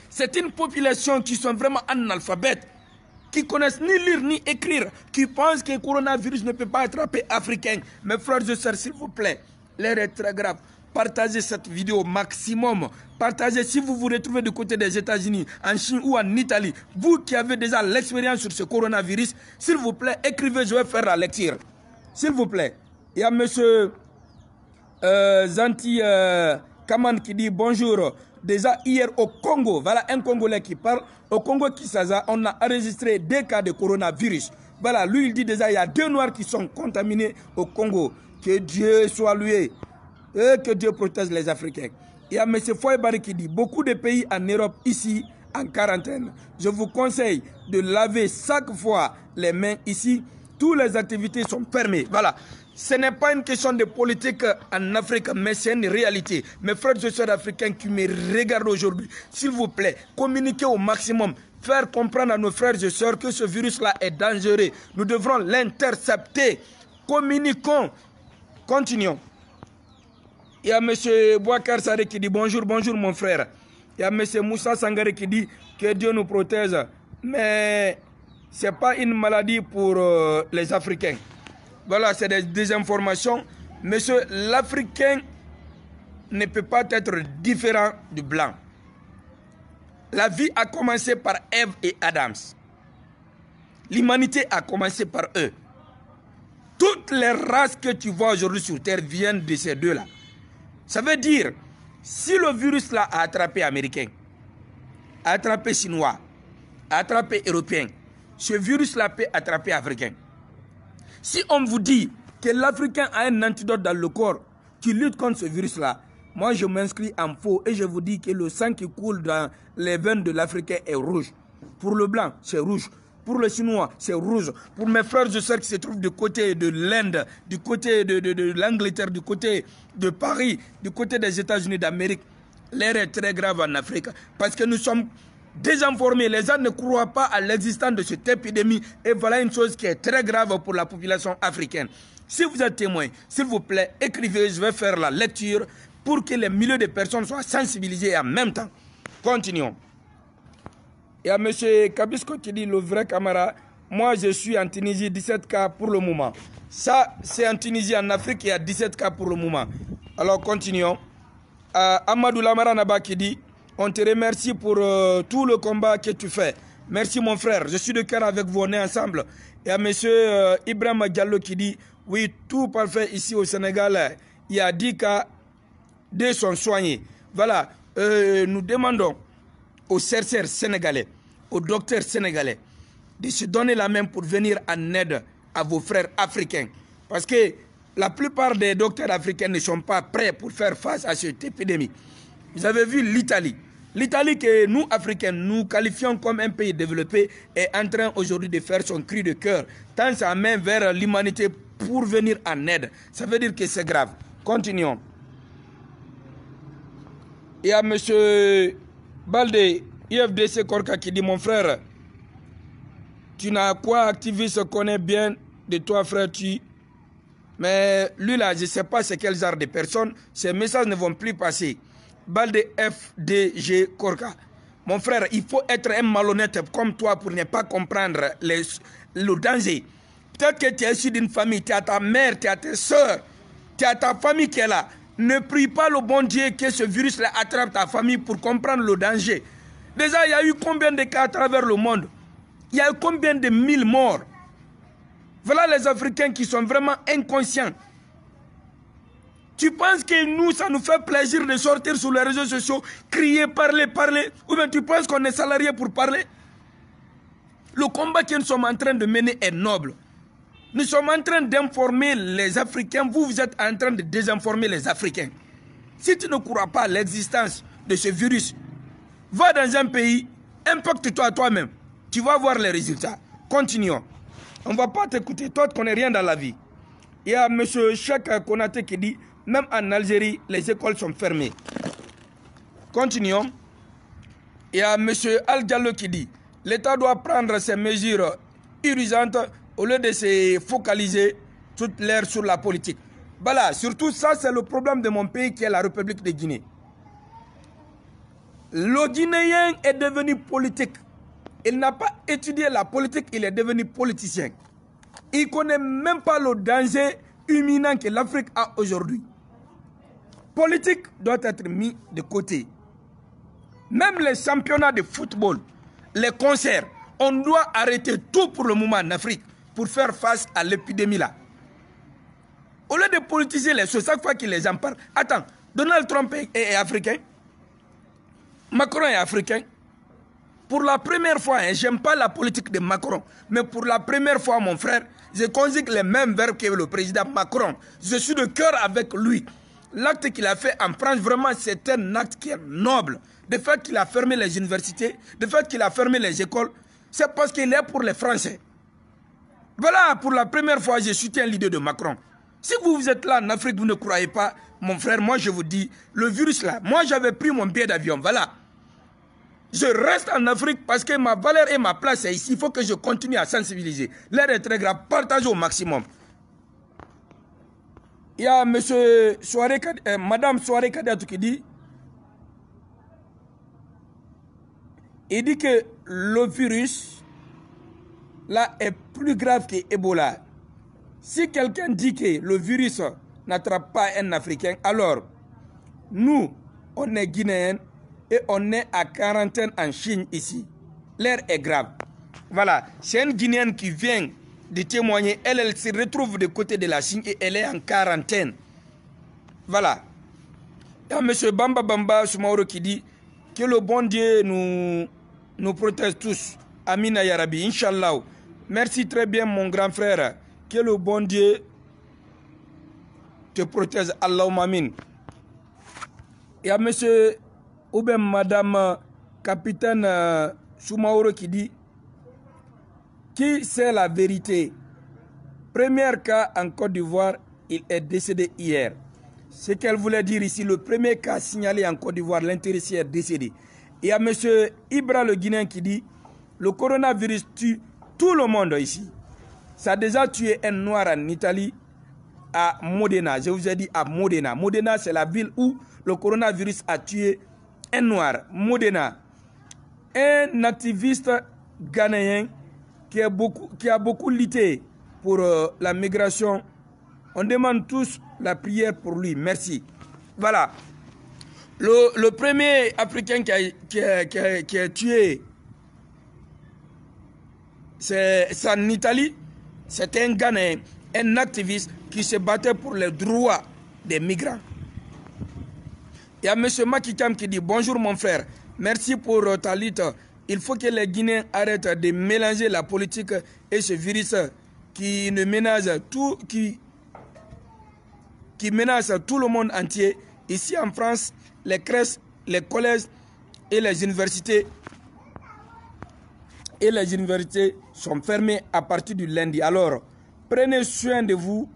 c'est une population qui sont vraiment analphabètes, qui connaissent ni lire ni écrire, qui pensent que le coronavirus ne peut pas attraper Africains. Mes frères et sœurs, s'il vous plaît, l'air est très grave. Partagez cette vidéo au maximum. Partagez si vous vous retrouvez du côté des États-Unis, en Chine ou en Italie. Vous qui avez déjà l'expérience sur ce coronavirus, s'il vous plaît, écrivez, je vais faire la lecture. S'il vous plaît. Il y a M. Zanti Kaman qui dit bonjour. Déjà hier au Congo, voilà un Congolais qui parle. Au Congo-Kinshasa, on a enregistré 2 cas de coronavirus. Voilà, lui il dit déjà il y a 2 Noirs qui sont contaminés au Congo. Que Dieu soit loué. Et que Dieu protège les Africains. Il y a M. Foy-Bari qui dit beaucoup de pays en Europe ici en quarantaine. Je vous conseille de laver chaque fois les mains ici. Toutes les activités sont fermées. Voilà. Ce n'est pas une question de politique en Afrique, mais c'est une réalité. Mes frères et sœurs africains qui me regardent aujourd'hui, s'il vous plaît, communiquez au maximum. Faire comprendre à nos frères et sœurs que ce virus-là est dangereux. Nous devrons l'intercepter. Communiquons. Continuons. Il y a M. Bouakar Sare qui dit bonjour, bonjour mon frère. Il y a M. Moussa Sangare qui dit que Dieu nous protège. Mais ce n'est pas une maladie pour les Africains. Voilà, c'est des désinformations. Monsieur, l'Africain ne peut pas être différent du blanc. La vie a commencé par Ève et Adams. L'humanité a commencé par eux. Toutes les races que tu vois aujourd'hui sur Terre viennent de ces deux-là. Ça veut dire, si le virus-là a attrapé Américain, a attrapé Chinois, a attrapé Européen, ce virus-là peut attraper Africain. Si on vous dit que l'Africain a un antidote dans le corps qui lutte contre ce virus-là, moi je m'inscris en faux et je vous dis que le sang qui coule dans les veines de l'Africain est rouge. Pour le blanc, c'est rouge. Pour le Chinois, c'est rouge. Pour mes frères et sœurs qui se trouvent du côté de l'Inde, du côté de l'Angleterre, du côté de Paris, du côté des États-Unis d'Amérique, l'air est très grave en Afrique. Parce que nous sommes désinformés. Les gens ne croient pas à l'existence de cette épidémie. Et voilà une chose qui est très grave pour la population africaine. Si vous êtes témoin, s'il vous plaît, écrivez, je vais faire la lecture pour que les milliers de personnes soient sensibilisées en même temps. Continuons. Il y a M. Kabisco qui dit, le vrai camarade, moi je suis en Tunisie, 17 cas pour le moment. Ça, c'est en Tunisie, en Afrique, il y a 17 cas pour le moment. Alors, continuons. Amadou Lamara Naba qui dit, on te remercie pour tout le combat que tu fais. Merci mon frère, je suis de cœur avec vous, on est ensemble. Il y a M. Ibrahim Diallo qui dit, oui, tout parfait ici au Sénégal, il y a 10 cas, 2 sont soignés. Voilà, nous demandons aux chercheurs sénégalais, aux docteurs sénégalais, de se donner la main pour venir en aide à vos frères africains. Parce que la plupart des docteurs africains ne sont pas prêts pour faire face à cette épidémie. Vous avez vu l'Italie. L'Italie que nous, Africains, nous qualifions comme un pays développé est en train aujourd'hui de faire son cri de cœur, tend sa main vers l'humanité pour venir en aide. Ça veut dire que c'est grave. Continuons. Il y a M. Balde, IFDC Korka qui dit, mon frère, tu n'as quoi activiste connaît bien de toi, frère, tu. Mais lui là, je ne sais pas c'est quel genre de personne, ces messages ne vont plus passer. Balde FDG Korka. Mon frère, il faut être un malhonnête comme toi pour ne pas comprendre le danger. Peut-être que tu es issu d'une famille, tu as ta mère, tu as tes soeurs, tu as ta famille qui est là. Ne prie pas le bon Dieu que ce virus-là attrape ta famille pour comprendre le danger. Déjà, il y a eu combien de cas à travers le monde? Il y a eu combien de 1000 morts? Voilà les Africains qui sont vraiment inconscients. Tu penses que nous, ça nous fait plaisir de sortir sur les réseaux sociaux, crier, parler, parler? Ou bien tu penses qu'on est salarié pour parler? Le combat que nous sommes en train de mener est noble. Nous sommes en train d'informer les Africains. Vous êtes en train de désinformer les Africains. Si tu ne crois pas à l'existence de ce virus, va dans un pays, impacte-toi toi-même. Tu vas voir les résultats. Continuons. On ne va pas t'écouter. Toi, tu ne connais rien dans la vie. Il y a M. Cheikh Konaté qui dit, même en Algérie, les écoles sont fermées. Continuons. Il y a M. Al Diallo qui dit, l'État doit prendre ses mesures urgentes au lieu de se focaliser toute l'heure sur la politique. Voilà, surtout ça, c'est le problème de mon pays qui est la République de Guinée. Le Guinéen est devenu politique. Il n'a pas étudié la politique, il est devenu politicien. Il ne connaît même pas le danger imminent que l'Afrique a aujourd'hui. Politique doit être mis de côté. Même les championnats de football, les concerts, on doit arrêter tout pour le moment en Afrique pour faire face à l'épidémie là. Au lieu de politiser les choses, chaque fois qu'ils les en parlent. Attends, Donald Trump est africain. Macron est africain. Pour la première fois, hein, j'aime pas la politique de Macron, mais pour la première fois, mon frère, je conjugue les mêmes verbes que le président Macron. Je suis de cœur avec lui. L'acte qu'il a fait en France, vraiment, c'est un acte qui est noble. Le fait qu'il a fermé les universités, le fait qu'il a fermé les écoles, c'est parce qu'il est pour les Français. Voilà, pour la première fois, je soutiens l'idée de Macron. Si vous êtes là en Afrique, vous ne croyez pas, mon frère, moi je vous dis, le virus là, moi j'avais pris mon billet d'avion, voilà. Je reste en Afrique parce que ma valeur et ma place est ici. Il faut que je continue à sensibiliser. L'air est très grave, partagez au maximum. Il y a Madame Soare Kadiatou qui dit, il dit que le virus là est plus grave que Ebola. Si quelqu'un dit que le virus n'attrape pas un Africain, alors nous, on est Guinéens et on est à quarantaine en Chine ici. L'air est grave. Voilà, c'est une Guinéenne qui vient de témoigner. Elle se retrouve du côté de la Chine et elle est en quarantaine. Voilà. Il y a M. Bamba Bamba Soumaoro qui dit que le bon Dieu nous protège tous. Amina Yarabi, Inch'Allah. Merci très bien mon grand frère. Que le bon Dieu te protège. Allahumma amin. Il y a M. ou bien Madame Capitaine Soumaoro qui dit qui sait la vérité. Premier cas en Côte d'Ivoire, il est décédé hier. Ce qu'elle voulait dire ici, le premier cas signalé en Côte d'Ivoire, l'intéressé est décédé. Il y a M. Ibra le Guinéen qui dit le coronavirus tue tout le monde ici. Ça a déjà tué un noir en Italie, à Modena. Je vous ai dit à Modena. Modena, c'est la ville où le coronavirus a tué un noir. Modena. Un activiste ghanéen qui a beaucoup lutté pour la migration. On demande tous la prière pour lui. Merci. Voilà. Le premier Africain qui a tué, c'est en Italie. C'était un Ghanéen, un activiste qui se battait pour les droits des migrants. Il y a M. Makikam qui dit « Bonjour mon frère, merci pour ta lutte. Il faut que les Guinéens arrêtent de mélanger la politique et ce virus qui menace tout le monde entier. Ici en France, les crèches, les collèges et les universités sont fermés à partir du lundi. Alors, prenez soin de vous,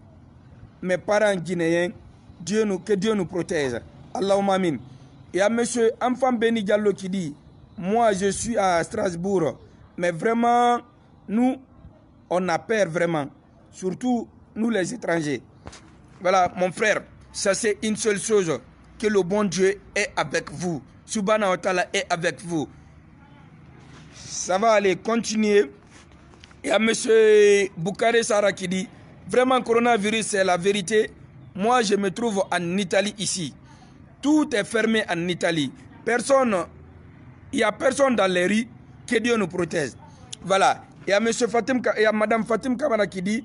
mes parents guinéens. Que Dieu nous protège. Allahumma amin. Il y a M. Enfant Beni Diallo qui dit moi, je suis à Strasbourg, mais vraiment, nous, on a peur vraiment. Surtout, nous les étrangers. Voilà, mon frère, ça c'est une seule chose que le bon Dieu est avec vous. Subhanahu wa ta'ala est avec vous. Ça va aller, continuer. Il y a M. Boukare Sarra qui dit, vraiment, coronavirus, c'est la vérité. Moi, je me trouve en Italie ici. Tout est fermé en Italie. Personne, il n'y a personne dans les rues. Que Dieu nous protège. Voilà. Il y a M. Fatim, il y a Mme Fatim Kamara qui dit,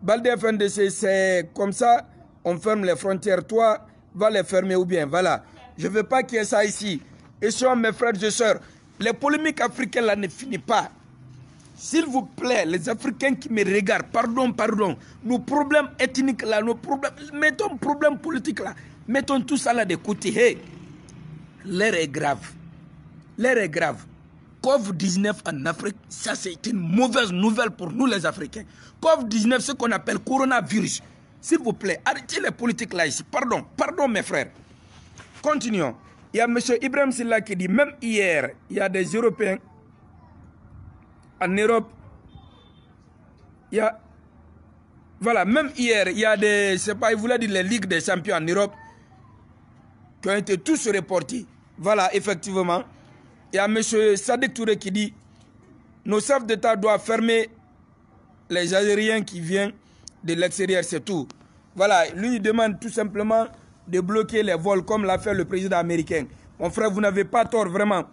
Balde FNDC, c'est comme ça, on ferme les frontières. Toi, va les fermer ou bien. Voilà. Je ne veux pas qu'il y ait ça ici. Et sur mes frères et sœurs, les polémiques africaines là ne finissent pas. S'il vous plaît, les Africains qui me regardent, pardon, nos problèmes ethniques là, nos problèmes, mettons problèmes politiques là, mettons tout ça là de côté. Hey, l'air est grave. L'air est grave. Covid-19 en Afrique, ça c'est une mauvaise nouvelle pour nous les Africains. Covid-19, ce qu'on appelle coronavirus. S'il vous plaît, arrêtez les politiques là ici. Pardon mes frères. Continuons. Il y a M. Ibrahim Silla qui dit, même hier, il y a des Européens en Europe. Voilà, même hier, il y a des, c'est pas, il voulait dire les ligues des champions en Europe qui ont été tous reportés. Voilà, effectivement. Il y a M. Sadek Touré qui dit, nos chefs d'État doivent fermer les Algériens qui viennent de l'extérieur, c'est tout. Voilà, lui il demande tout simplement de bloquer les vols comme l'a fait le président américain. Mon frère, vous n'avez pas tort, vraiment.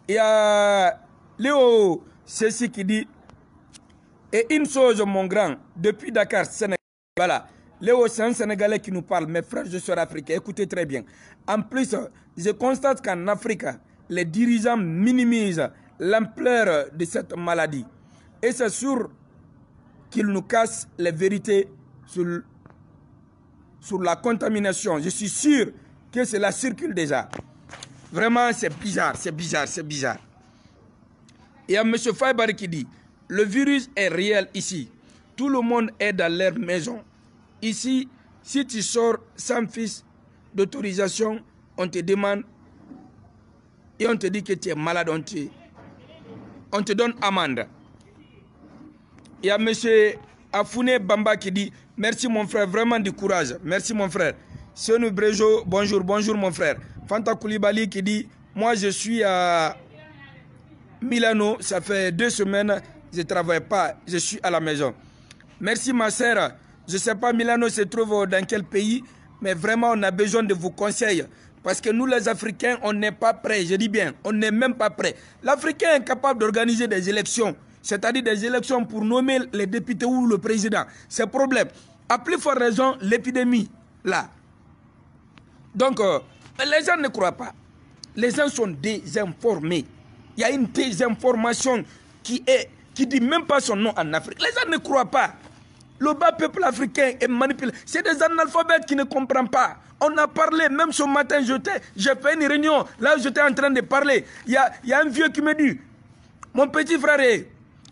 Il y a Léo Ceci qui dit, et une chose mon grand, depuis Dakar, Sénégal, voilà, Léo c'est un Sénégalais qui nous parle, mes frères, je suis africain, écoutez très bien. En plus, je constate qu'en Afrique, les dirigeants minimisent l'ampleur de cette maladie. Et c'est sûr qu'ils nous cassent les vérités sur la contamination. Je suis sûr que cela circule déjà. Vraiment, c'est bizarre. Il y a M. Faybar qui dit, le virus est réel ici. Tout le monde est dans leur maison. Ici, si tu sors sans fiche d'autorisation, on te demande et on te dit que tu es malade, on te donne amende. Il y a M. Afouné Bamba qui dit, merci mon frère, vraiment du courage. Merci mon frère. Senou Brejo, bonjour mon frère. Fanta Koulibaly qui dit, moi je suis à Milano, ça fait 2 semaines, je ne travaille pas, je suis à la maison. Merci ma sœur. Je ne sais pas Milano se trouve dans quel pays, mais vraiment on a besoin de vos conseils. Parce que nous les Africains, on n'est pas prêts, je dis bien, on n'est même pas prêts. L'Africain est capable d'organiser des élections, c'est-à-dire des élections pour nommer les députés ou le président. C'est problème. À plus forte raison, l'épidémie, là. Donc, les gens ne croient pas. Les gens sont désinformés. Il y a une désinformation qui dit même pas son nom en Afrique. Les gens ne croient pas. Le bas peuple africain est manipulé. C'est des analphabètes qui ne comprennent pas. On a parlé, même ce matin, j'ai fait une réunion, là où j'étais en train de parler. Il y a un vieux qui me dit, mon petit frère,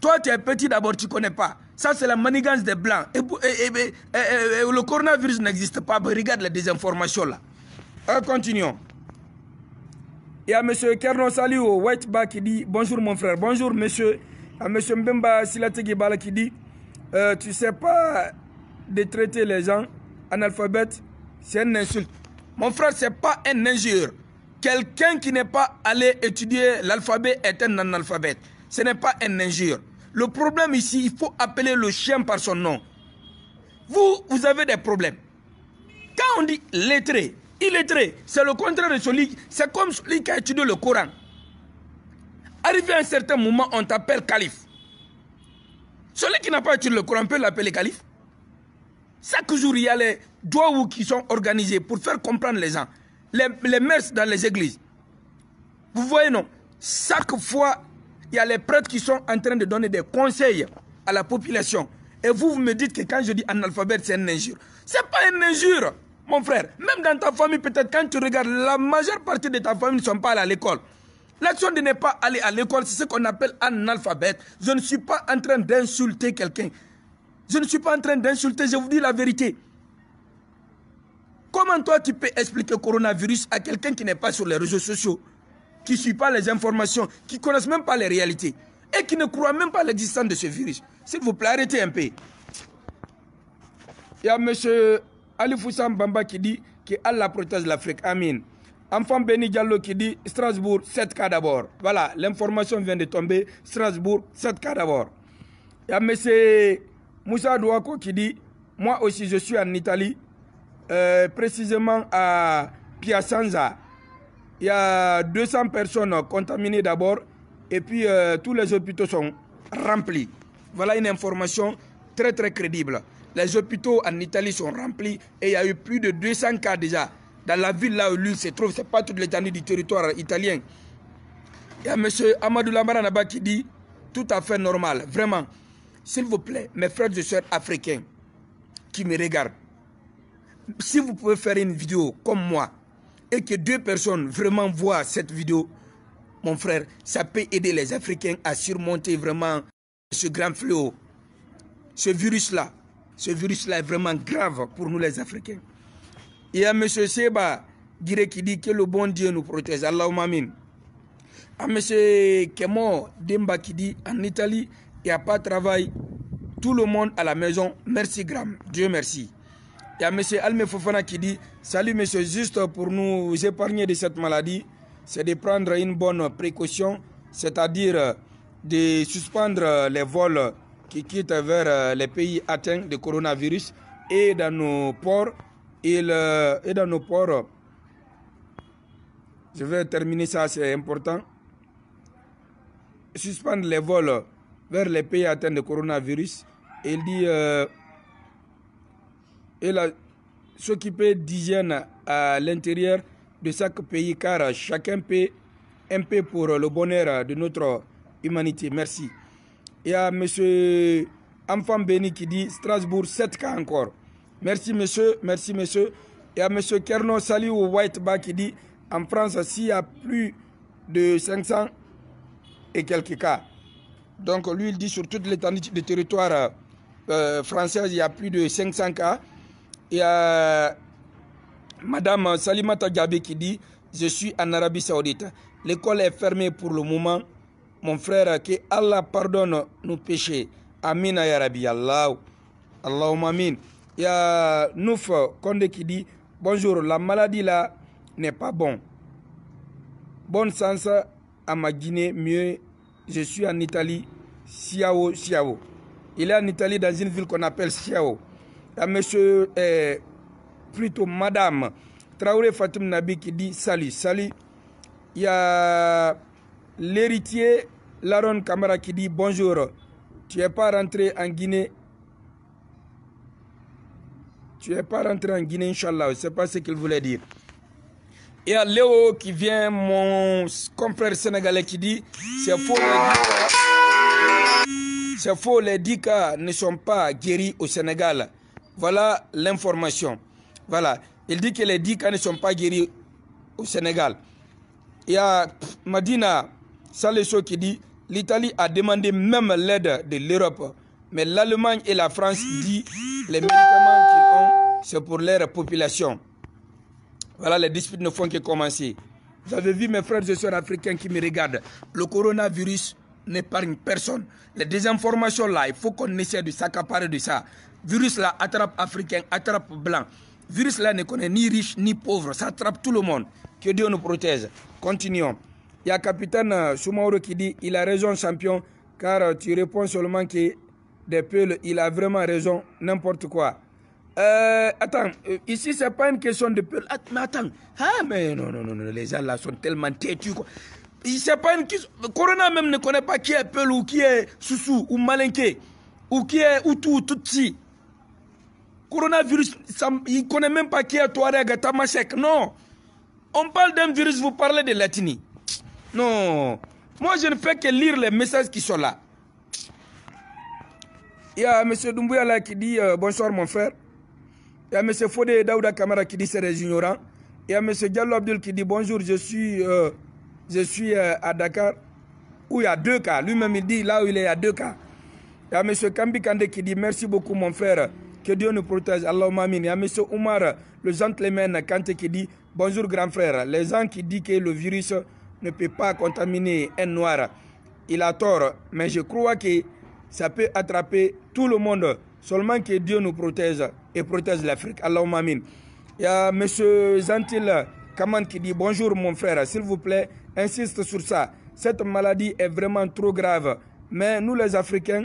toi tu es petit d'abord, tu ne connais pas. Ça c'est la manigance des Blancs. Et le coronavirus n'existe pas. Regarde les désinformations là. Continuons. Il y a M. Kerno Saliou, Whiteback qui dit, bonjour mon frère, bonjour monsieur. Il y a M. Mbemba Silategibala qui dit, tu ne sais pas de traiter les gens analphabètes, c'est une insulte. Mon frère, ce n'est pas un injure. Quelqu'un qui n'est pas allé étudier l'alphabet est un analphabète. Ce n'est pas un injure. Le problème ici, il faut appeler le chien par son nom. Vous avez des problèmes. Quand on dit lettré, illettré, c'est le contraire de celui, c'est comme celui qui a étudié le Coran. Arrivé à un certain moment, on t'appelle calife. Celui qui n'a pas étudié le Coran peut l'appeler calife. Chaque jour, il y a les douaous qui sont organisés pour faire comprendre les gens. Les mers dans les églises. Vous voyez, non? Chaque fois, il y a les prêtres qui sont en train de donner des conseils à la population. Et vous me dites que quand je dis analphabète, c'est une injure. Ce n'est pas une injure, mon frère. Même dans ta famille, peut-être quand tu regardes, la majeure partie de ta famille ne sont pas allés à l'école. L'action de ne pas aller à l'école, c'est ce qu'on appelle analphabète. Je ne suis pas en train d'insulter quelqu'un. Je ne suis pas en train d'insulter, je vous dis la vérité. Comment toi tu peux expliquer le coronavirus à quelqu'un qui n'est pas sur les réseaux sociaux, qui ne suit pas les informations, qui ne connaissent même pas les réalités et qui ne croit même pas à l'existence de ce virus? S'il vous plaît, arrêtez un peu. Il y a M. Ali Foussam Bamba qui dit Que Allah protège l'Afrique. Amin. Enfant Béni Diallo qui dit Strasbourg, 7 cas d'abord. Voilà, l'information vient de tomber. Strasbourg, 7 cas d'abord. Il y a M. Moussa Douako qui dit moi aussi je suis en Italie, précisément à Piacenza. Il y a 200 personnes contaminées d'abord et puis tous les hôpitaux sont remplis. Voilà une information très très crédible. Les hôpitaux en Italie sont remplis et il y a eu plus de 200 cas déjà. Dans la ville là où lui se trouve, ce n'est pas toute l'étendue du territoire italien. Il y a M. Amadou Lamara Naba qui dit tout à fait normal, vraiment. S'il vous plaît, mes frères et sœurs africains qui me regardent, si vous pouvez faire une vidéo comme moi et que 2 personnes vraiment voient cette vidéo, mon frère, ça peut aider les Africains à surmonter vraiment ce grand fléau. Ce virus-là est vraiment grave pour nous les Africains. Il y a M. Seba Guiré qui dit que le bon Dieu nous protège. Allahumma amin. Il y a M. Kemo Demba qui dit en Italie, il n'y a pas de travail. Tout le monde à la maison. Merci Gram. Dieu merci. Il y a M. Alme Fofana qui dit salut monsieur, juste pour nous épargner de cette maladie, c'est de prendre une bonne précaution, c'est-à-dire de suspendre les vols qui quittent vers les pays atteints de coronavirus et dans nos ports. Et dans nos ports, je vais terminer ça, c'est important. Suspendre les vols vers les pays atteints de coronavirus. Et il dit s'occuper d'hygiène à l'intérieur de chaque pays, car chacun paie un peu pour le bonheur de notre humanité. Merci. Il y a M. Enfant Béni qui dit Strasbourg, 7 cas encore. Merci monsieur, merci monsieur. Il y a M. Kerno Sali ou Whiteba qui dit en France, s'il y a plus de 500 et quelques cas. Donc lui, il dit sur toute l'étendue du territoire français, il y a plus de 500 cas. Il y a Madame Salimata Diaby qui dit je suis en Arabie Saoudite. L'école est fermée pour le moment. Mon frère, que Allah pardonne nos péchés. Amin ya Rabbi Allah. Allahumma amin. Il y a Nouf Konde qui dit bonjour, la maladie là n'est pas bon. Bonne sens à ma Guinée, mieux. Je suis en Italie, Siao. Il est en Italie dans une ville qu'on appelle Siao. Il y a monsieur, plutôt madame Traoré Fatim Nabi qui dit salut. Il y a l'héritier Laron Kamara qui dit bonjour. Tu n'es pas rentré en Guinée. Tu n'es pas rentré en Guinée, Inch'Allah. Je ne sais pas ce qu'il voulait dire. Il y a Léo qui vient, mon confrère sénégalais, qui dit c'est faux, les 10 cas ne sont pas guéris au Sénégal. Voilà l'information. Voilà. Il dit que les 10 cas ne sont pas guéris au Sénégal. Il y a Madina Salesso qui dit l'Italie a demandé même l'aide de l'Europe. Mais l'Allemagne et la France disent les médicaments qu'ils ont, c'est pour leur population. Voilà, les disputes ne font que commencer. Vous avez vu mes frères et sœurs africains qui me regardent. Le coronavirus n'épargne personne. Les désinformations là, il faut qu'on essaie de s'accaparer de ça. Virus là attrape africain, attrape blanc. Virus là ne connaît ni riche ni pauvre. Ça attrape tout le monde. Que Dieu nous protège. Continuons. Il y a capitaine Soumaoro qui dit il a raison champion, car tu réponds seulement que des peuls, il a vraiment raison, n'importe quoi. Attends, ici c'est pas une question de peuls. Mais attends, mais non, les gens là sont tellement têtus quoi. C'est pas une question. Corona même ne connaît pas qui est peul ou qui est Soussou ou Malinké ou qui est Hutu ou Tutsi. Coronavirus, il connaît même pas qui est Touareg, Tamasek. Non, on parle d'un virus, vous parlez de l'ethnie. Non, moi je ne fais que lire les messages qui sont là. Il y a M. Doumbouya là qui dit bonsoir mon frère. Il y a M. Fodé Daouda Kamara qui dit c'est des ignorants. Il y a M. Diallo Abdul qui dit bonjour, je suis à Dakar où il y a 2 cas. Lui-même il dit là où il est, il y a 2 cas. Il y a M. Kambi Kande qui dit merci beaucoup mon frère, que Dieu nous protège. Allahumma amin. Il y a M. Oumar, le gentleman Kante qui dit bonjour grand frère. Les gens qui disent que le virus ne peut pas contaminer un noir, il a tort. Mais je crois que ça peut attraper tout le monde. Seulement que Dieu nous protège et protège l'Afrique. Allahumma amin. Il y a M. Zantil Kaman qui dit bonjour mon frère, s'il vous plaît, insiste sur ça. Cette maladie est vraiment trop grave. Mais nous les Africains,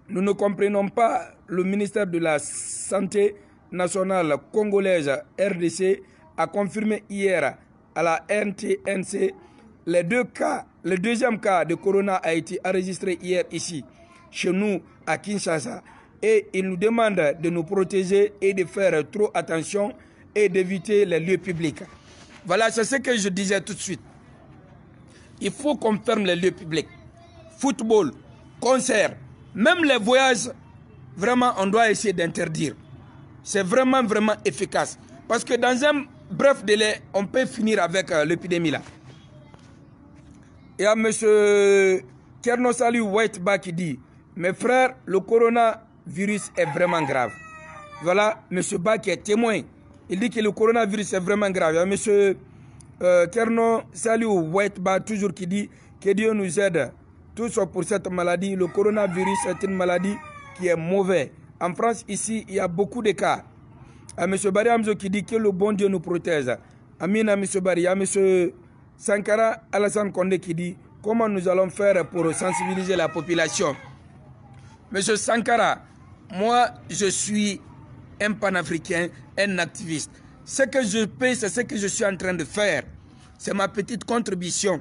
nous ne comprenons pas. Le ministère de la Santé nationale congolaise RDC a confirmé hier à la NTNC le deuxième cas de corona a été enregistré hier ici, chez nous à Kinshasa. Et il nous demande de nous protéger et de faire trop attention et d'éviter les lieux publics. Voilà, c'est ce que je disais tout de suite. Il faut qu'on ferme les lieux publics. Football, concert, même les voyages, vraiment on doit essayer d'interdire. C'est vraiment efficace. Parce que dans un bref délai, on peut finir avec l'épidémie là. Il y a M. Kernosali Whiteba qui dit, mes frères, le coronavirus est vraiment grave. Voilà, M. Ba qui est témoin. Il dit que le coronavirus est vraiment grave. Il y a M. Kernosali Whiteba toujours qui dit que Dieu nous aide tous pour cette maladie. Le coronavirus est une maladie qui est mauvaise. En France, ici, il y a beaucoup de cas. Il y a M. Barry Hamzo qui dit que le bon Dieu nous protège. Amina M. Barry. Il y a M. Sankara Alassane Kondé qui dit comment nous allons faire pour sensibiliser la population. Monsieur Sankara, moi je suis un panafricain, un activiste. Ce que je peux, c'est ce que je suis en train de faire. C'est ma petite contribution.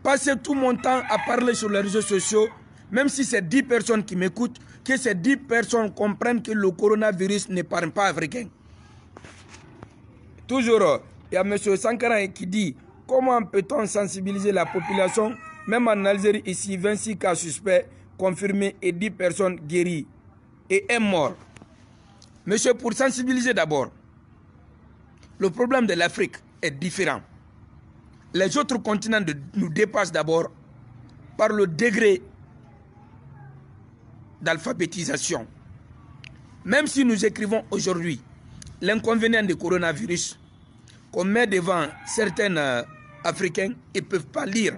Passer tout mon temps à parler sur les réseaux sociaux, même si c'est 10 personnes qui m'écoutent, que ces 10 personnes comprennent que le coronavirus ne parle pas africain. Toujours, il y a M. Sankara qui dit comment peut-on sensibiliser la population? Même en Algérie, ici, 26 cas suspects confirmés et 10 personnes guéries et un mort. Monsieur, pour sensibiliser d'abord, le problème de l'Afrique est différent. Les autres continents nous dépassent d'abord par le degré d'alphabétisation. Même si nous écrivons aujourd'hui l'inconvénient du coronavirus, qu'on met devant certains Africains, ils ne peuvent pas lire.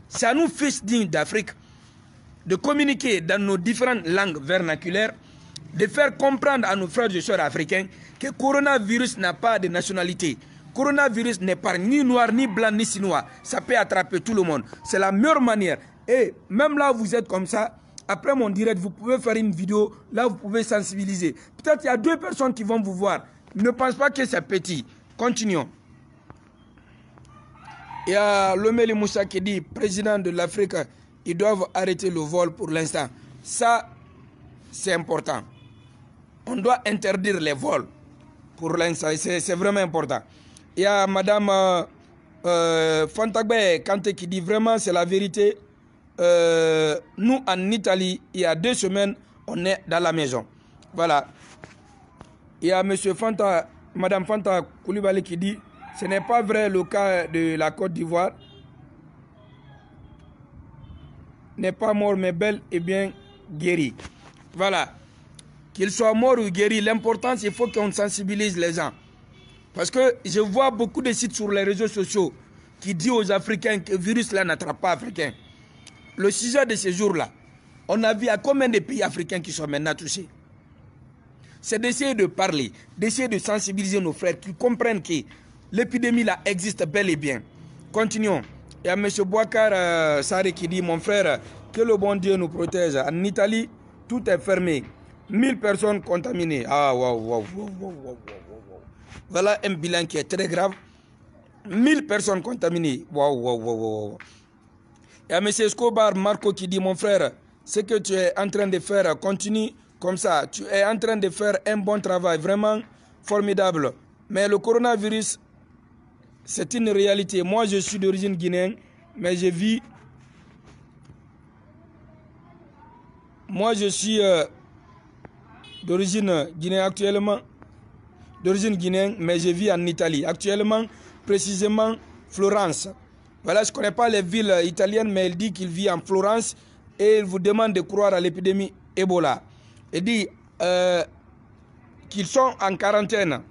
C'est à nous, fils dignes d'Afrique, de communiquer dans nos différentes langues vernaculaires, de faire comprendre à nos frères et sœurs africains que le coronavirus n'a pas de nationalité. Le coronavirus n'est pas ni noir, ni blanc, ni chinois. Ça peut attraper tout le monde. C'est la meilleure manière. Et même là où vous êtes comme ça, après mon direct, vous pouvez faire une vidéo, là vous pouvez sensibiliser. Peut-être il y a 2 personnes qui vont vous voir. Ne pense pas que c'est petit. Continuons. Il y a Lomeli Moussa qui dit, président de l'Afrique, ils doivent arrêter le vol pour l'instant. Ça, c'est important. On doit interdire les vols pour l'instant. C'est vraiment important. Il y a Madame Fantagbe Kante qui dit, vraiment, c'est la vérité. Nous, en Italie, il y a 2 semaines, on est dans la maison. Voilà. Il y a Madame Fanta Koulibaly qui dit, ce n'est pas vrai le cas de la Côte d'Ivoire. N'est pas mort mais bel et bien guéri. Voilà. Qu'il soit mort ou guéri, l'important il faut qu'on sensibilise les gens. Parce que je vois beaucoup de sites sur les réseaux sociaux qui disent aux Africains que le virus là n'attrape pas Africains. Le sujet de ces jours-là, on a vu à combien de pays africains qui sont maintenant touchés. C'est d'essayer de parler, d'essayer de sensibiliser nos frères qui comprennent que l'épidémie là existe bel et bien. Continuons. Il y a M. Bouakar Saré qui dit, mon frère, que le bon Dieu nous protège. En Italie, tout est fermé. 1000 personnes contaminées. Ah, waouh. Voilà un bilan qui est très grave. 1000 personnes contaminées. Waouh. Il y a M. Escobar Marco qui dit, mon frère, ce que tu es en train de faire, continue comme ça. Tu es en train de faire un bon travail, vraiment formidable. Mais le coronavirus, c'est une réalité. Moi, je suis d'origine guinéenne, mais je vis... Moi, je suis d'origine guinéenne actuellement. D'origine guinéenne, mais je vis en Italie. Actuellement, précisément, Florence. Voilà, je ne connais pas les villes italiennes, mais il dit qu'il vit en Florence et il vous demande de croire à l'épidémie Ebola. Il dit qu'ils sont en quarantaine.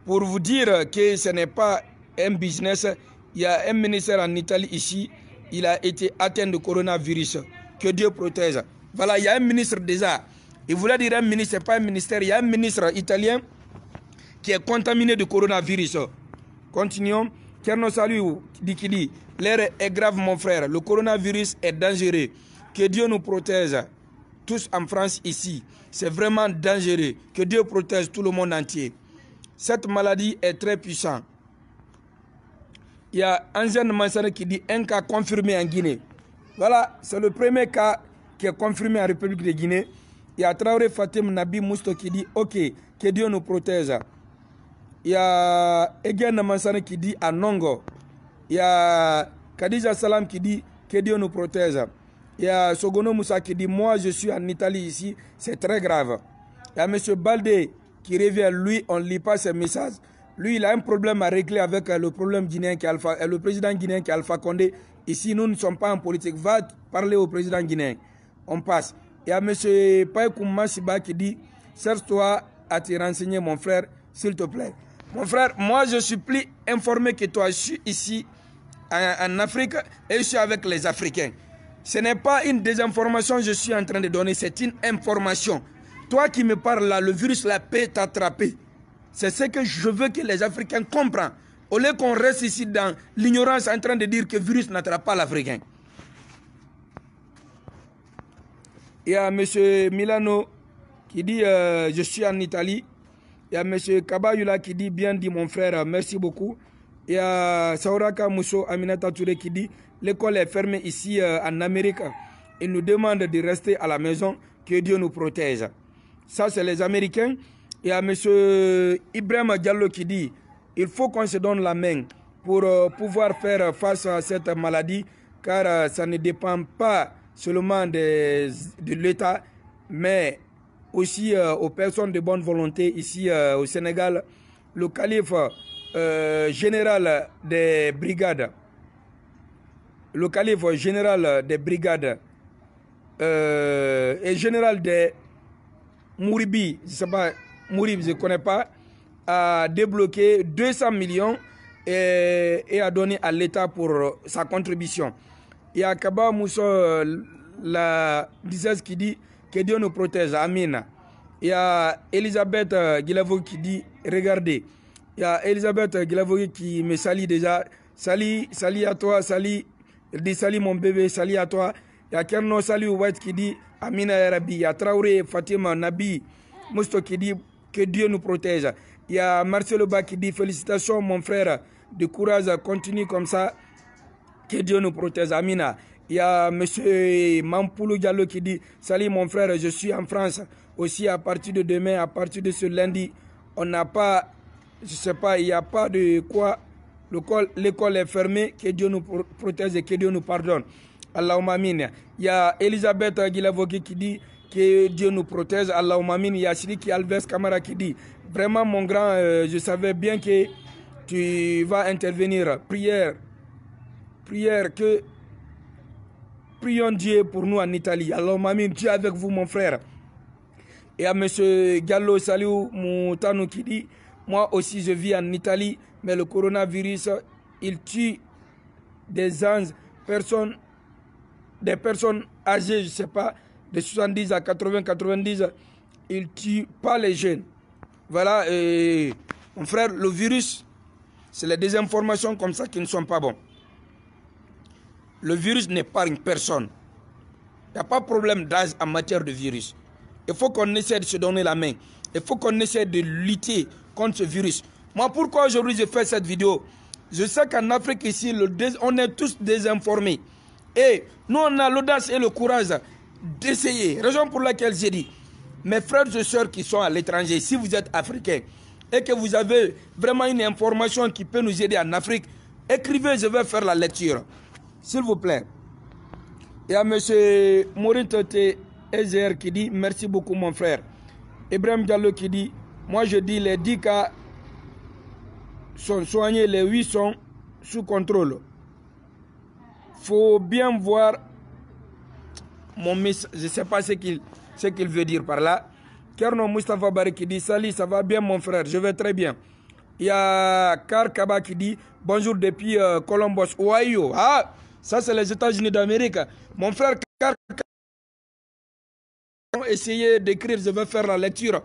Pour vous dire que ce n'est pas un business, il y a un ministère en Italie ici, il a été atteint de coronavirus. Que Dieu protège. Voilà, il y a un ministre déjà. Il voulait dire un ministre, ce n'est pas un ministère. Il y a un ministre italien qui est contaminé de coronavirus. Continuons. Kerno Saliou qui dit, l'air est grave mon frère, le coronavirus est dangereux. Que Dieu nous protège, tous en France ici. C'est vraiment dangereux. Que Dieu protège tout le monde entier. Cette maladie est très puissante. Il y a Anziane Mansane qui dit un cas confirmé en Guinée. Voilà, c'est le premier cas qui est confirmé en République de Guinée. Il y a Traoré Fatim Nabi Mousto qui dit ok, que Dieu nous protège. Il y a Egen Mansane qui dit à Nongo. Il y a Khadija Salam qui dit que Dieu nous protège. Il y a Sogono Moussa qui dit moi je suis en Italie ici, c'est très grave. Il y a M. Baldé qui revient, lui on ne lit pas ses messages. Lui il a un problème à régler avec le problème guinéen qui est le président guinéen qui est Alpha Condé. Ici nous ne sommes pas en politique. Va parler au président guinéen. On passe. Il y a M. Païkoum Massiba qui dit cherche-toi à te renseigner mon frère s'il te plaît. Mon frère, moi je suis plus informé que toi. Je suis ici en Afrique et je suis avec les Africains. Ce n'est pas une désinformation que je suis en train de donner, c'est une information. Toi qui me parles là, le virus là peut t'attraper. C'est ce que je veux que les Africains comprennent. Au lieu qu'on reste ici dans l'ignorance en train de dire que le virus n'attrape pas l'Africain. Il y a M. Milano qui dit je suis en Italie. Il y a M. Kabayula qui dit bien dit mon frère, merci beaucoup. Il y a Sauraka Mousso Aminata Touré qui dit l'école est fermée ici en Amérique. Il nous demande de rester à la maison, que Dieu nous protège. Ça, c'est les Américains. Il y a M. Ibrahim Diallo qui dit il faut qu'on se donne la main pour pouvoir faire face à cette maladie, car ça ne dépend pas seulement de l'État, mais aussi aux personnes de bonne volonté ici au Sénégal. Le calife général des brigades, le calife général des brigades et général des Mouribi, je ne sais pas, Mourib, je ne connais pas, a débloqué 200 millions et a donné à l'État pour sa contribution. Il y a Kaba Moussa, la 16 qui dit que Dieu nous protège, Amin. Il y a Elisabeth Guilavo qui dit regardez. Il y a Elisabeth Guilavo qui me salue déjà. Salut à toi, salut. Il dit salut mon bébé, salut à toi. Il y a Kerno Salut White qui dit Amina Arabi. Il y a Traoré Fatima Nabi Mousto qui dit que Dieu nous protège. Il y a Marcelo Ba qui dit félicitations mon frère, de courage, continue comme ça, que Dieu nous protège, Amina. Il y a M. Mampoulou Diallo qui dit salut mon frère, je suis en France. Aussi à partir de demain, à partir de ce lundi, on n'a pas, je ne sais pas, il n'y a pas de quoi, l'école est fermée, que Dieu nous protège et que Dieu nous pardonne. Allahumma amin. Il y a Elisabeth Guilavogi qui dit que Dieu nous protège. Allahumma amin. Il y a Shriki Alves Kamara qui dit vraiment mon grand, je savais bien que tu vas intervenir. Prière, que prions Dieu pour nous en Italie. Allahumma amin. Dieu avec vous mon frère. Et à M. Gallo Saliou Moutanou qui dit moi aussi je vis en Italie, mais le coronavirus, il tue des anges, des personnes âgées, je ne sais pas, de 70 à 80, 90, il ne tue pas les jeunes. Voilà, mon frère, le virus, c'est les désinformations comme ça qui ne sont pas bonnes. Le virus n'est pas une personne. Il n'y a pas de problème d'âge en matière de virus. Il faut qu'on essaie de se donner la main. Il faut qu'on essaie de lutter contre ce virus. Moi, pourquoi aujourd'hui je fais cette vidéo? Je sais qu'en Afrique ici, on est tous désinformés. Et nous, on a l'audace et le courage d'essayer. Raison pour laquelle j'ai dit, mes frères et sœurs qui sont à l'étranger, si vous êtes africains et que vous avez vraiment une information qui peut nous aider en Afrique, écrivez, je vais faire la lecture. S'il vous plaît. Il y a M. Maureen Toté Ezer qui dit merci beaucoup mon frère. Ibrahim Diallo qui dit moi je dis les 10 cas sont soignés, les 8 sont sous contrôle. Faut bien voir mon miss, je ne sais pas ce qu'il veut dire par là. Kerno Mustafa Bari qui dit salut, ça va bien mon frère, je vais très bien. Il y a Kar Kaba qui dit bonjour depuis Columbus, Ohio. Ah, ça c'est les États-Unis d'Amérique. Mon frère Kar Kaba, essayez d'écrire, je vais faire la lecture.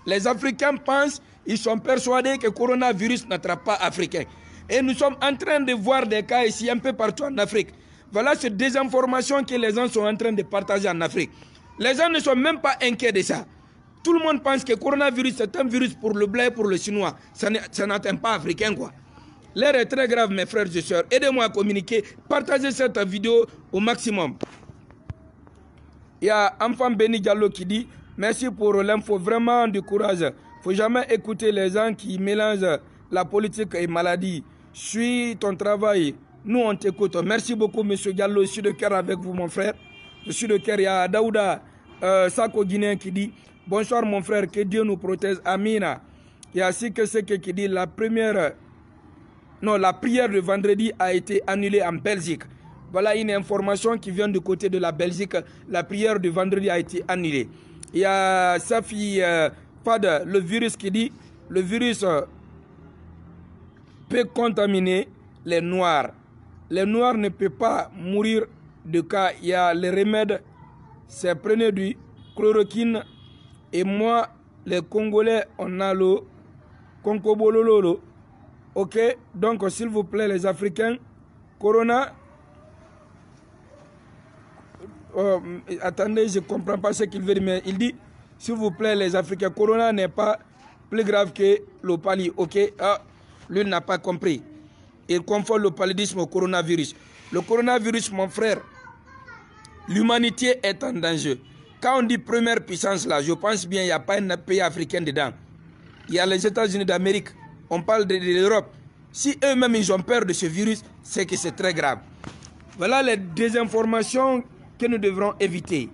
Les Africains pensent, ils sont persuadés que le coronavirus n'attrape pas Africains. Et nous sommes en train de voir des cas ici un peu partout en Afrique. Voilà cette désinformation que les gens sont en train de partager en Afrique. Les gens ne sont même pas inquiets de ça. Tout le monde pense que le coronavirus, c'est un virus pour le blé, pour le chinois. Ça n'atteint pas Africain, quoi. L'air est très grave, mes frères et sœurs. Aidez-moi à communiquer. Partagez cette vidéo au maximum. Il y a Enfant Béni Diallo qui dit « Merci pour l'info, vraiment du courage. Il ne faut jamais écouter les gens qui mélangent la politique et maladie. Suis ton travail. Nous, on t'écoute. » Merci beaucoup, M. Diallo. Je suis de cœur avec vous, mon frère. Je suis de cœur. Il y a Daouda Sako Guinéen qui dit « Bonsoir, mon frère. Que Dieu nous protège. Amina. » Il y a Sike Seke qui dit « La prière de vendredi a été annulée en Belgique. » Voilà une information qui vient du côté de la Belgique. La prière de vendredi a été annulée. Il y a Safi Fad, le virus qui dit le virus peut contaminer les Noirs. Les Noirs ne peuvent pas mourir de cas. Il y a les remèdes, c'est prenez du chloroquine. Et moi, les Congolais, on a le Concobololo. Ok, donc s'il vous plaît, les Africains, Corona. Attendez, je ne comprends pas ce qu'il veut dire, mais il dit, s'il vous plaît, les Africains, Corona n'est pas plus grave que le paludisme. Ok, lui n'a pas compris. Il confond le paludisme au coronavirus. Le coronavirus, mon frère, l'humanité est en danger. Quand on dit première puissance, là, je pense bien, il n'y a pas un pays africain dedans. Il y a les États-Unis d'Amérique. On parle de l'Europe. Si eux-mêmes, ils ont peur de ce virus, c'est que c'est très grave. Voilà les désinformations que nous devrons éviter.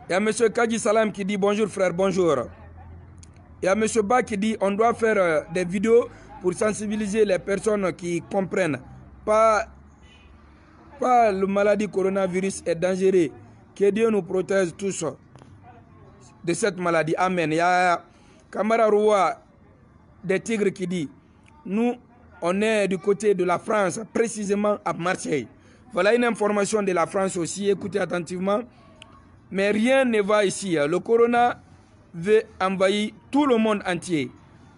Il y a M. Kaji Salam qui dit bonjour frère, bonjour. Il y a M. Ba qui dit on doit faire des vidéos pour sensibiliser les personnes qui comprennent. Pas le maladie coronavirus est dangereux. Que Dieu nous protège tous de cette maladie. Amen. Il y a Kamara Roua des Tigres qui dit nous, on est du côté de la France, précisément à Marseille. Voilà une information de la France aussi, écoutez attentivement. Mais rien ne va ici. Le corona veut envahir tout le monde entier.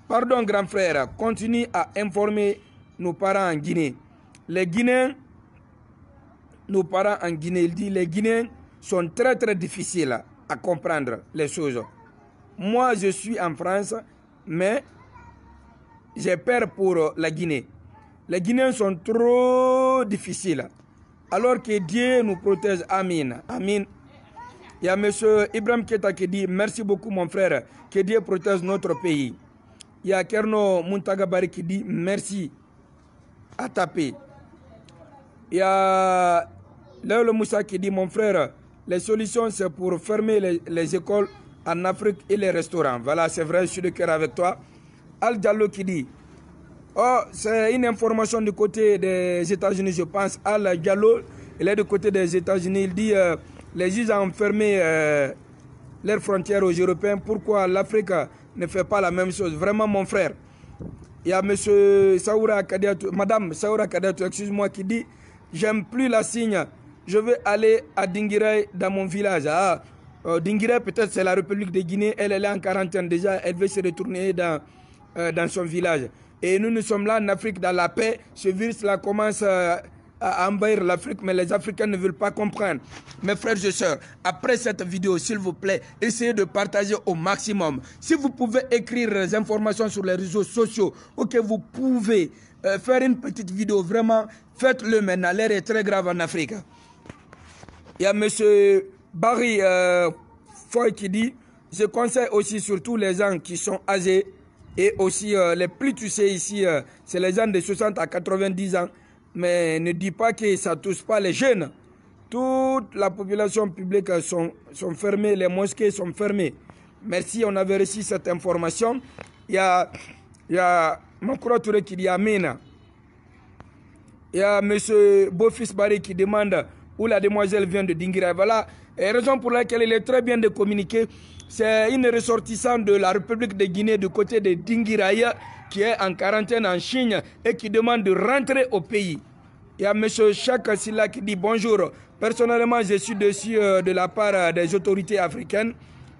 Pardon, grand frère, continue à informer nos parents en Guinée. Les Guinéens, nos parents en Guinée, il dit les Guinéens sont très très difficiles à comprendre les choses. Moi, je suis en France, mais j'ai peur pour la Guinée. Les Guinéens sont trop difficiles. Alors que Dieu nous protège. Amin. Amin. Il y a M. Ibrahim Keta qui dit merci beaucoup mon frère. Que Dieu protège notre pays. Il y a Kerno Muntagabari qui dit merci à taper. Il y a Léo Moussa qui dit mon frère, les solutions c'est pour fermer les écoles en Afrique et les restaurants. Voilà, c'est vrai, je suis de cœur avec toi. Al Diallo qui dit oh, c'est une information du côté des États-Unis, je pense. Al Diallo, il est du côté des États-Unis. Il dit les juges ont fermé leurs frontières aux Européens. Pourquoi l'Afrique ne fait pas la même chose? Vraiment, mon frère. Il y a M. Saoura Kadiatou, Madame Saoura Kadiatou, excuse-moi, qui dit j'aime plus la signe. Je veux aller à Dinguiraye dans mon village. Dinguiraye, peut-être c'est la République de Guinée. Elle est en quarantaine déjà. Elle veut se retourner dans son village. Et nous sommes là en Afrique dans la paix. Ce virus-là commence à envahir l'Afrique, mais les Africains ne veulent pas comprendre. Mes frères et sœurs, après cette vidéo, s'il vous plaît, essayez de partager au maximum. Si vous pouvez écrire les informations sur les réseaux sociaux, ou que vous pouvez faire une petite vidéo, vraiment, faites-le maintenant. L'air est très grave en Afrique. Il y a M. Barry Foy qui dit, je conseille aussi surtout les gens qui sont âgés et aussi les plus touchés ici, c'est les gens de 60 à 90 ans. Mais ne dis pas que ça ne touche pas les jeunes. Toute la population publique sont fermées, les mosquées sont fermées. Merci, on avait reçu cette information. Il y a Makura Touré qui dit Amen. Il y a M. Bofis Barry qui demande où la demoiselle vient de Dinguiraye. Voilà, et raison pour laquelle il est très bien de communiquer. C'est une ressortissante de la République de Guinée du côté de Dinguiraye qui est en quarantaine en Chine et qui demande de rentrer au pays. Il y a M. Chaka Silla qui dit bonjour. Personnellement, je suis dessus de la part des autorités africaines.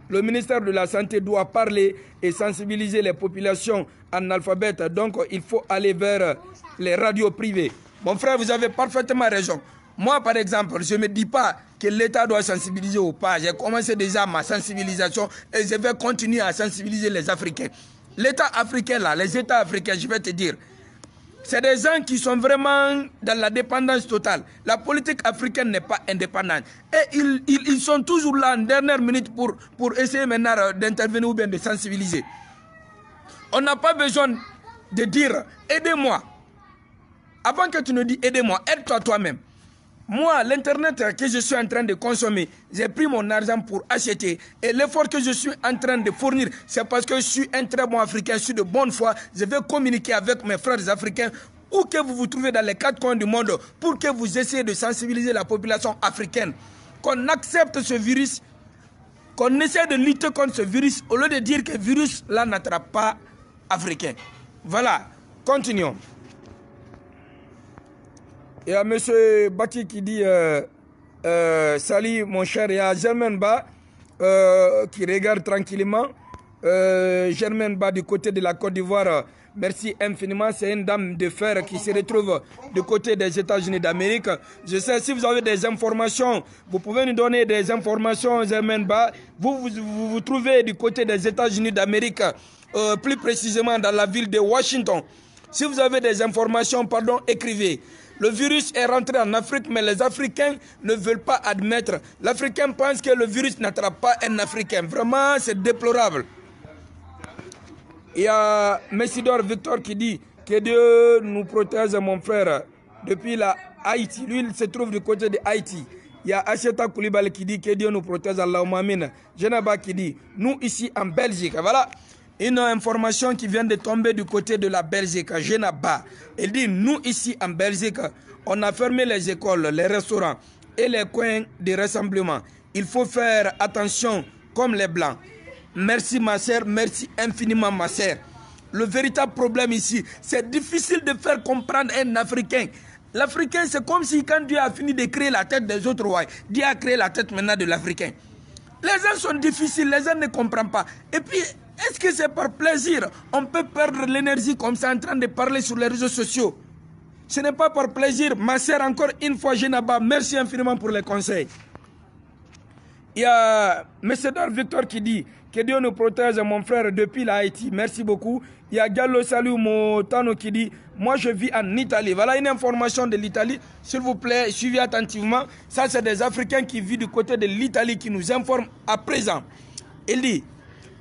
Le ministère de la Santé doit parler et sensibiliser les populations analphabètes. Donc, il faut aller vers les radios privées. Mon frère, vous avez parfaitement raison. Moi, par exemple, je ne me dis pas que l'État doit sensibiliser ou pas. J'ai commencé déjà ma sensibilisation et je vais continuer à sensibiliser les Africains. L'État africain, là, les États africains, je vais te dire, c'est des gens qui sont vraiment dans la dépendance totale. La politique africaine n'est pas indépendante. Et ils sont toujours là en dernière minute pour essayer maintenant d'intervenir ou bien de sensibiliser. On n'a pas besoin de dire « aidez-moi ». Avant que tu ne dises « aidez-moi », aide-toi toi-même. Moi, l'Internet que je suis en train de consommer, j'ai pris mon argent pour acheter. Et l'effort que je suis en train de fournir, c'est parce que je suis un très bon Africain, je suis de bonne foi. Je vais communiquer avec mes frères africains, où que vous vous trouvez dans les 4 coins du monde, pour que vous essayez de sensibiliser la population africaine. Qu'on accepte ce virus, qu'on essaie de lutter contre ce virus, au lieu de dire que le virus là n'attrape pas africain. Voilà, continuons. Il y a M. Baki qui dit salut mon cher, il y a Germaine Ba qui regarde tranquillement. Germaine Ba du côté de la Côte d'Ivoire, merci infiniment. C'est une dame de fer qui se retrouve du côté des États-Unis d'Amérique. Je sais, si vous avez des informations, vous pouvez nous donner des informations, Germaine Ba. Vous vous trouvez du côté des États-Unis d'Amérique, plus précisément dans la ville de Washington. Si vous avez des informations, pardon, écrivez. Le virus est rentré en Afrique, mais les Africains ne veulent pas admettre. L'Africain pense que le virus n'attrape pas un Africain. Vraiment, c'est déplorable. Il y a Messidor Victor qui dit que Dieu nous protège, mon frère, depuis la Haïti. Lui, il se trouve du côté de Haïti. Il y a Acheta Koulibaly qui dit que Dieu nous protège, Allahumma amin. Jenaba qui dit, nous ici en Belgique, voilà. Une information qui vient de tomber du côté de la Belgique, Genaba. Elle dit, nous ici en Belgique, on a fermé les écoles, les restaurants et les coins de rassemblement. Il faut faire attention comme les Blancs. Merci ma sœur, merci infiniment ma sœur. Le véritable problème ici, c'est difficile de faire comprendre un Africain. L'Africain, c'est comme si quand Dieu a fini de créer la tête des autres rois, Dieu a créé la tête maintenant de l'Africain. Les gens sont difficiles, les gens ne comprennent pas. Et puis, est-ce que c'est par plaisir? On peut perdre l'énergie comme ça en train de parler sur les réseaux sociaux. Ce n'est pas par plaisir. Ma sœur, encore une fois, Genaba, merci infiniment pour les conseils. Il y a M. Victor qui dit que Dieu nous protège, mon frère, depuis l'Haïti. Merci beaucoup. Il y a Gallo Salou Motano qui dit, moi je vis en Italie. Voilà une information de l'Italie. S'il vous plaît, suivez attentivement. Ça, c'est des Africains qui vivent du côté de l'Italie qui nous informent à présent. Il dit,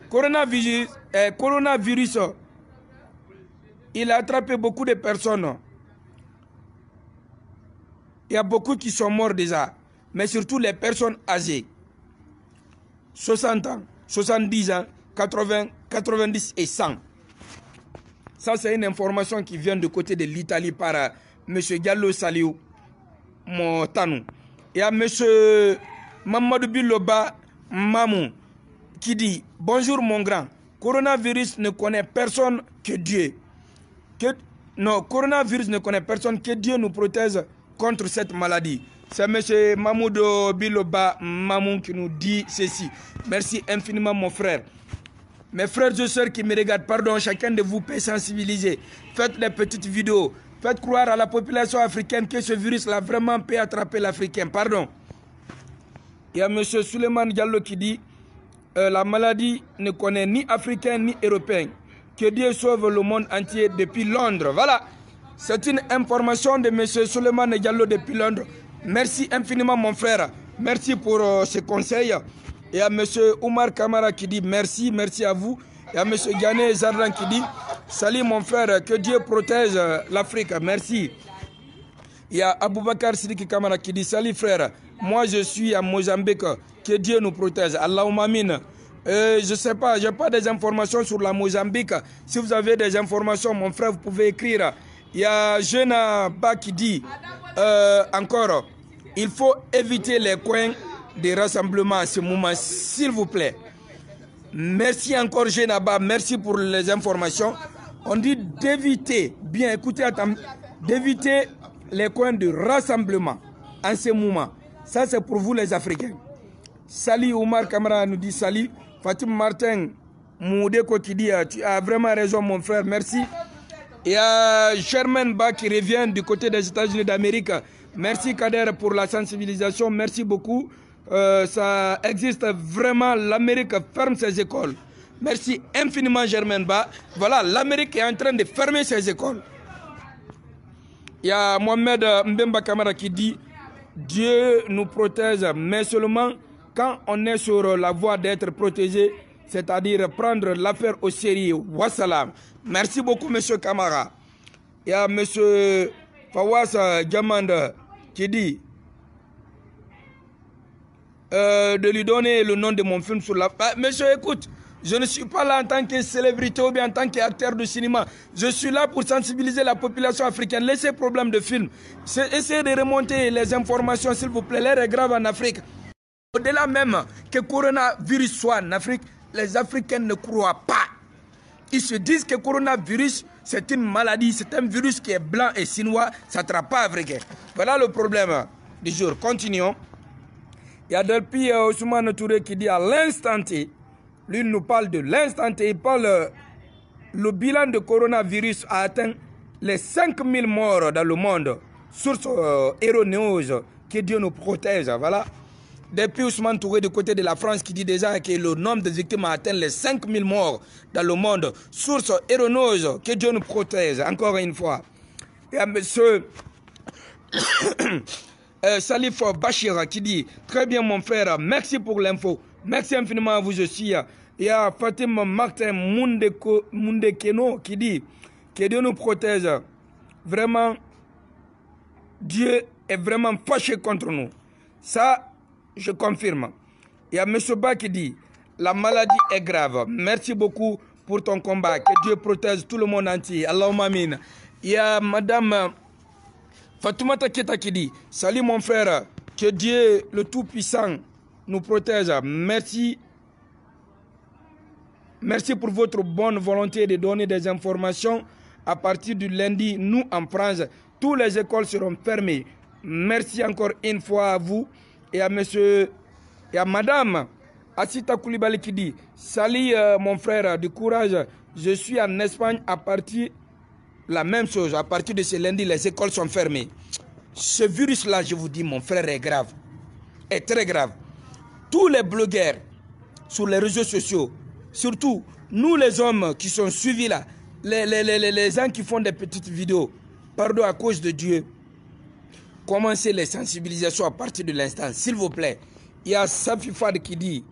coronavirus, il a attrapé beaucoup de personnes. Il y a beaucoup qui sont morts déjà. Mais surtout les personnes âgées. 60 ans, 70 ans, 80, 90 et 100. Ça, c'est une information qui vient du côté de l'Italie par M. Gallo Saliou Motano. Il y a M. Mamadou Biloba Mamou qui dit « Bonjour mon grand, coronavirus ne connaît personne que Dieu. Non, coronavirus ne connaît personne que Dieu nous protège contre cette maladie. » C'est M. Mamoudou Biloba Mamou qui nous dit ceci. Merci infiniment mon frère. Mes frères et sœurs qui me regardent, pardon, chacun de vous peut sensibiliser. Faites des petites vidéos. Faites croire à la population africaine que ce virus-là vraiment peut attraper l'Africain. Pardon. Il y a M. Souleymane Diallo qui dit la maladie ne connaît ni Africain ni Européen. Que Dieu sauve le monde entier depuis Londres. Voilà. C'est une information de M. Souleymane Diallo depuis Londres. Merci infiniment mon frère. Merci pour ce conseil. Il y a M. Oumar Kamara qui dit merci, merci à vous. Il y a M. Ghané Zardan qui dit salut mon frère, que Dieu protège l'Afrique, merci. Il y a Aboubakar Sidiki Kamara qui dit salut frère, moi je suis à Mozambique, que Dieu nous protège. Allahumma amin. Je ne sais pas, je n'ai pas des informations sur la Mozambique. Si vous avez des informations, mon frère, vous pouvez écrire. Il y a Jeuna Ba qui dit encore, il faut éviter les coins de rassemblement à ce moment, s'il vous plaît. Merci encore Genaba, merci pour les informations. On dit d'éviter, bien écoutez, d'éviter les coins de rassemblement en ce moment. Ça c'est pour vous les Africains. Salut Omar Kamara nous dit salut. Fatim Martin Moudeko qui dit tu as vraiment raison mon frère, merci. Il y a Sherman Ba qui revient du côté des États-Unis d'Amérique. Merci Kader pour la sensibilisation, merci beaucoup. Ça existe vraiment, l'Amérique ferme ses écoles. Merci infiniment Germain Ba. Voilà, l'Amérique est en train de fermer ses écoles. Il y a Mohamed Mbemba Kamara qui dit Dieu nous protège, mais seulement quand on est sur la voie d'être protégé, c'est-à-dire prendre l'affaire au sérieux. Wassalam. Merci beaucoup, monsieur Kamara. Il y a monsieur Fawaz Diamand qui dit de lui donner le nom de mon film sur la... Monsieur, écoute, je ne suis pas là en tant que célébrité ou bien en tant qu'acteur de cinéma. Je suis là pour sensibiliser la population africaine. Laissez problème de film. Essayez de remonter les informations, s'il vous plaît. L'air est grave en Afrique. Au-delà même que le coronavirus soit en Afrique, les Africains ne croient pas. Ils se disent que le coronavirus, c'est une maladie, c'est un virus qui est blanc et chinois, ça n'attrape pas africain. Voilà le problème du jour. Continuons. Il y a depuis Ousmane Touré qui dit à l'instant T, lui nous parle de l'instant T, il parle, le bilan de coronavirus a atteint les 5000 morts dans le monde. Source erronéeuse, que Dieu nous protège, voilà. Depuis Ousmane Touré du côté de la France qui dit déjà que le nombre de victimes a atteint les 5000 morts dans le monde. Source erronéeuse, que Dieu nous protège, encore une fois. Il y a monsieur Salif Bachir qui dit très bien mon frère, merci pour l'info. Merci infiniment à vous aussi. Il y a Fatim Martin Mundekeno qui dit que Dieu nous protège. Vraiment, Dieu est vraiment fâché contre nous. Ça, je confirme. Il y a M. Ba qui dit la maladie est grave. Merci beaucoup pour ton combat. Que Dieu protège tout le monde entier. Allahumma amin. Il y a Madame Fatoumata Keta qui dit salut mon frère. Que Dieu le Tout-Puissant nous protège. Merci. Merci pour votre bonne volonté de donner des informations. À partir du lundi, nous en France, toutes les écoles seront fermées. Merci encore une fois à vous et à monsieur et à madame Asita Koulibaly qui dit salut mon frère, du courage. Je suis en Espagne à partir la même chose. À partir de ce lundi, les écoles sont fermées. Ce virus-là, je vous dis, mon frère, est grave. Est très grave. Tous les blogueurs sur les réseaux sociaux, surtout nous les hommes qui sont suivis là, les gens qui font des petites vidéos, pardon à cause de Dieu, commencez les sensibilisations à partir de l'instant, s'il vous plaît. Il y a Safi Fad qui dit,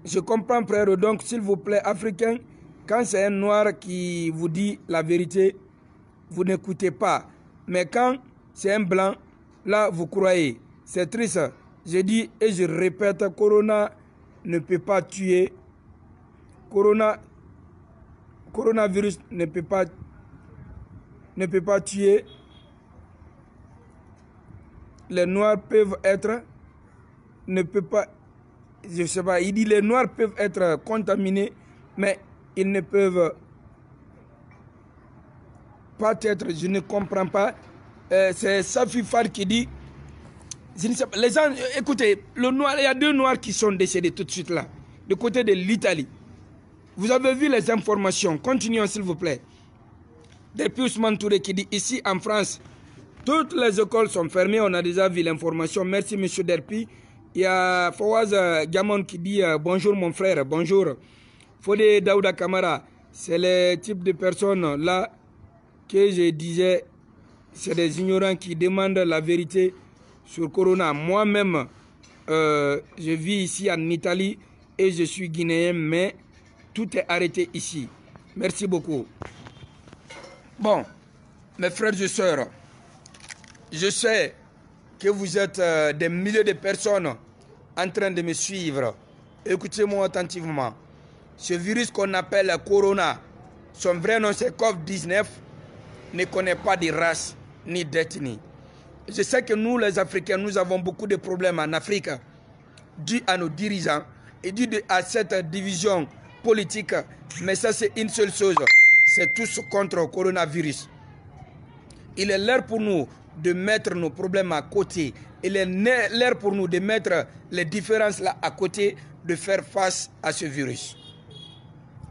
je comprends frère, donc s'il vous plaît, Africain, quand c'est un noir qui vous dit la vérité, vous n'écoutez pas. Mais quand c'est un blanc, là vous croyez. C'est triste. Je dis et je répète, Corona ne peut pas tuer. Coronavirus ne peut pas tuer. Les noirs peuvent être, ne peut pas, je sais pas, il dit les noirs peuvent être contaminés, mais ils ne peuvent pas être, je ne comprends pas. C'est Safi Far qui dit, je ne sais pas, les gens, écoutez, le noir, il y a 2 noirs qui sont décédés tout de suite là, du côté de l'Italie. Vous avez vu les informations, continuons s'il vous plaît. Depuis Ousmane Touré qui dit, ici en France, toutes les écoles sont fermées, on a déjà vu l'information. Merci monsieur Derpi. Il y a Fawaz Gamon qui dit, bonjour mon frère, bonjour. Fodé Daouda Kamara, c'est le type de personnes là que je disais, c'est des ignorants qui demandent la vérité sur Corona. Moi-même, je vis ici en Italie et je suis guinéen, mais tout est arrêté ici. Merci beaucoup. Bon, mes frères et sœurs, je sais que vous êtes des milliers de personnes en train de me suivre. Écoutez-moi attentivement. Ce virus qu'on appelle Corona, son vrai nom c'est COVID-19, ne connaît pas de race ni d'ethnie. Je sais que nous les Africains, nous avons beaucoup de problèmes en Afrique, dû à nos dirigeants et dû à cette division politique. Mais ça c'est une seule chose, c'est tous contre le coronavirus. Il est l'heure pour nous de mettre nos problèmes à côté. Il est l'heure pour nous de mettre les différences là à côté de faire face à ce virus.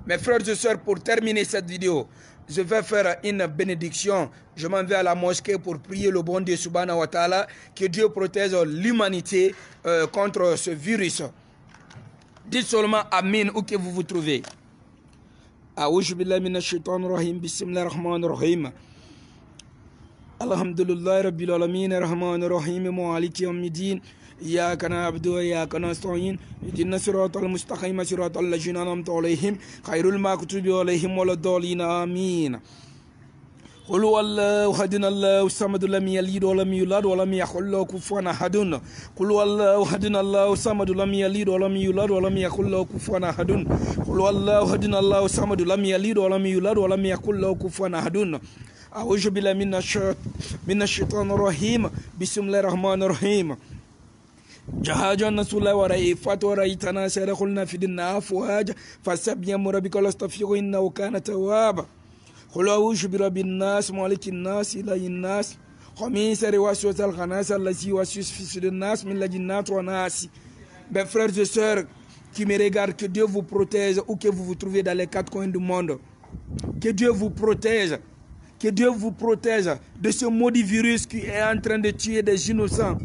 Mes frères et sœurs, pour terminer cette vidéo, je vais faire une bénédiction. Je m'en vais à la mosquée pour prier le bon Dieu subhanahu wa ta'ala, que Dieu protège l'humanité contre ce virus. Dites seulement Amin où que vous vous trouvez. A'udhu billahi minash shaitanir rahim. Bismillahir rahmanir rahim. Alhamdulillahi rabbil alamin arrahmanir rahim maliki yawmiddin. إياك نعبد وإياك نستعين اهدنا الصراط المستقيم صراط الذين أنعمت عليهم غير المغضوب عليهم ولا الضالين آمين. قل هو الله أحد الله الصمد لم يلد ولم يولد ولم يكن له كفوا أحد. قل هو الله أحد الله الصمد لم يلد ولم يولد ولم يكن له كفوا أحد. قل هو الله أحد الله الصمد لم يلد ولم يولد ولم يكن له كفوا أحد. أعوذ بالله من الشيطان الرجيم. بسم الله الرحمن الرحيم. جهاجا نسولا ورأيفات ورأيتنا سيدخلنا في ديننا أفواجا فسبح ربك واستغفره إنه كان توابا. قل أعوذ برب الناس مالك الناس إله الناس من شر الوسواس الخناس الذي يوسوس في صدور الناس من الجنة والناس. Mes frères et sœurs qui me regardent, que Dieu vous protège où que vous vous trouvez dans les quatre coins du monde. Que Dieu vous protège. Que Dieu vous protège de ce maudit virus qui est en train de tuer des innocents.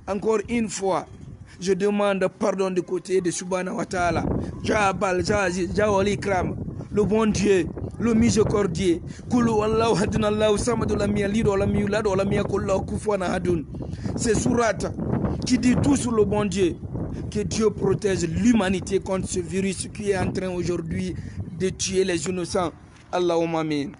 Encore une fois, je demande pardon du côté de Subhanahu wa Ta'ala. Jabal, Jazi, Jawali Kram, le bon Dieu, le miséricordieux. Kulu Allahu hadun Allahu samadu lam yalid wa lam yulad wa lam yakul lahu kufuwan ahad. C'est surat qui dit tout sur le bon Dieu. Que Dieu protège l'humanité contre ce virus qui est en train aujourd'hui de tuer les innocents. Allahumma amin.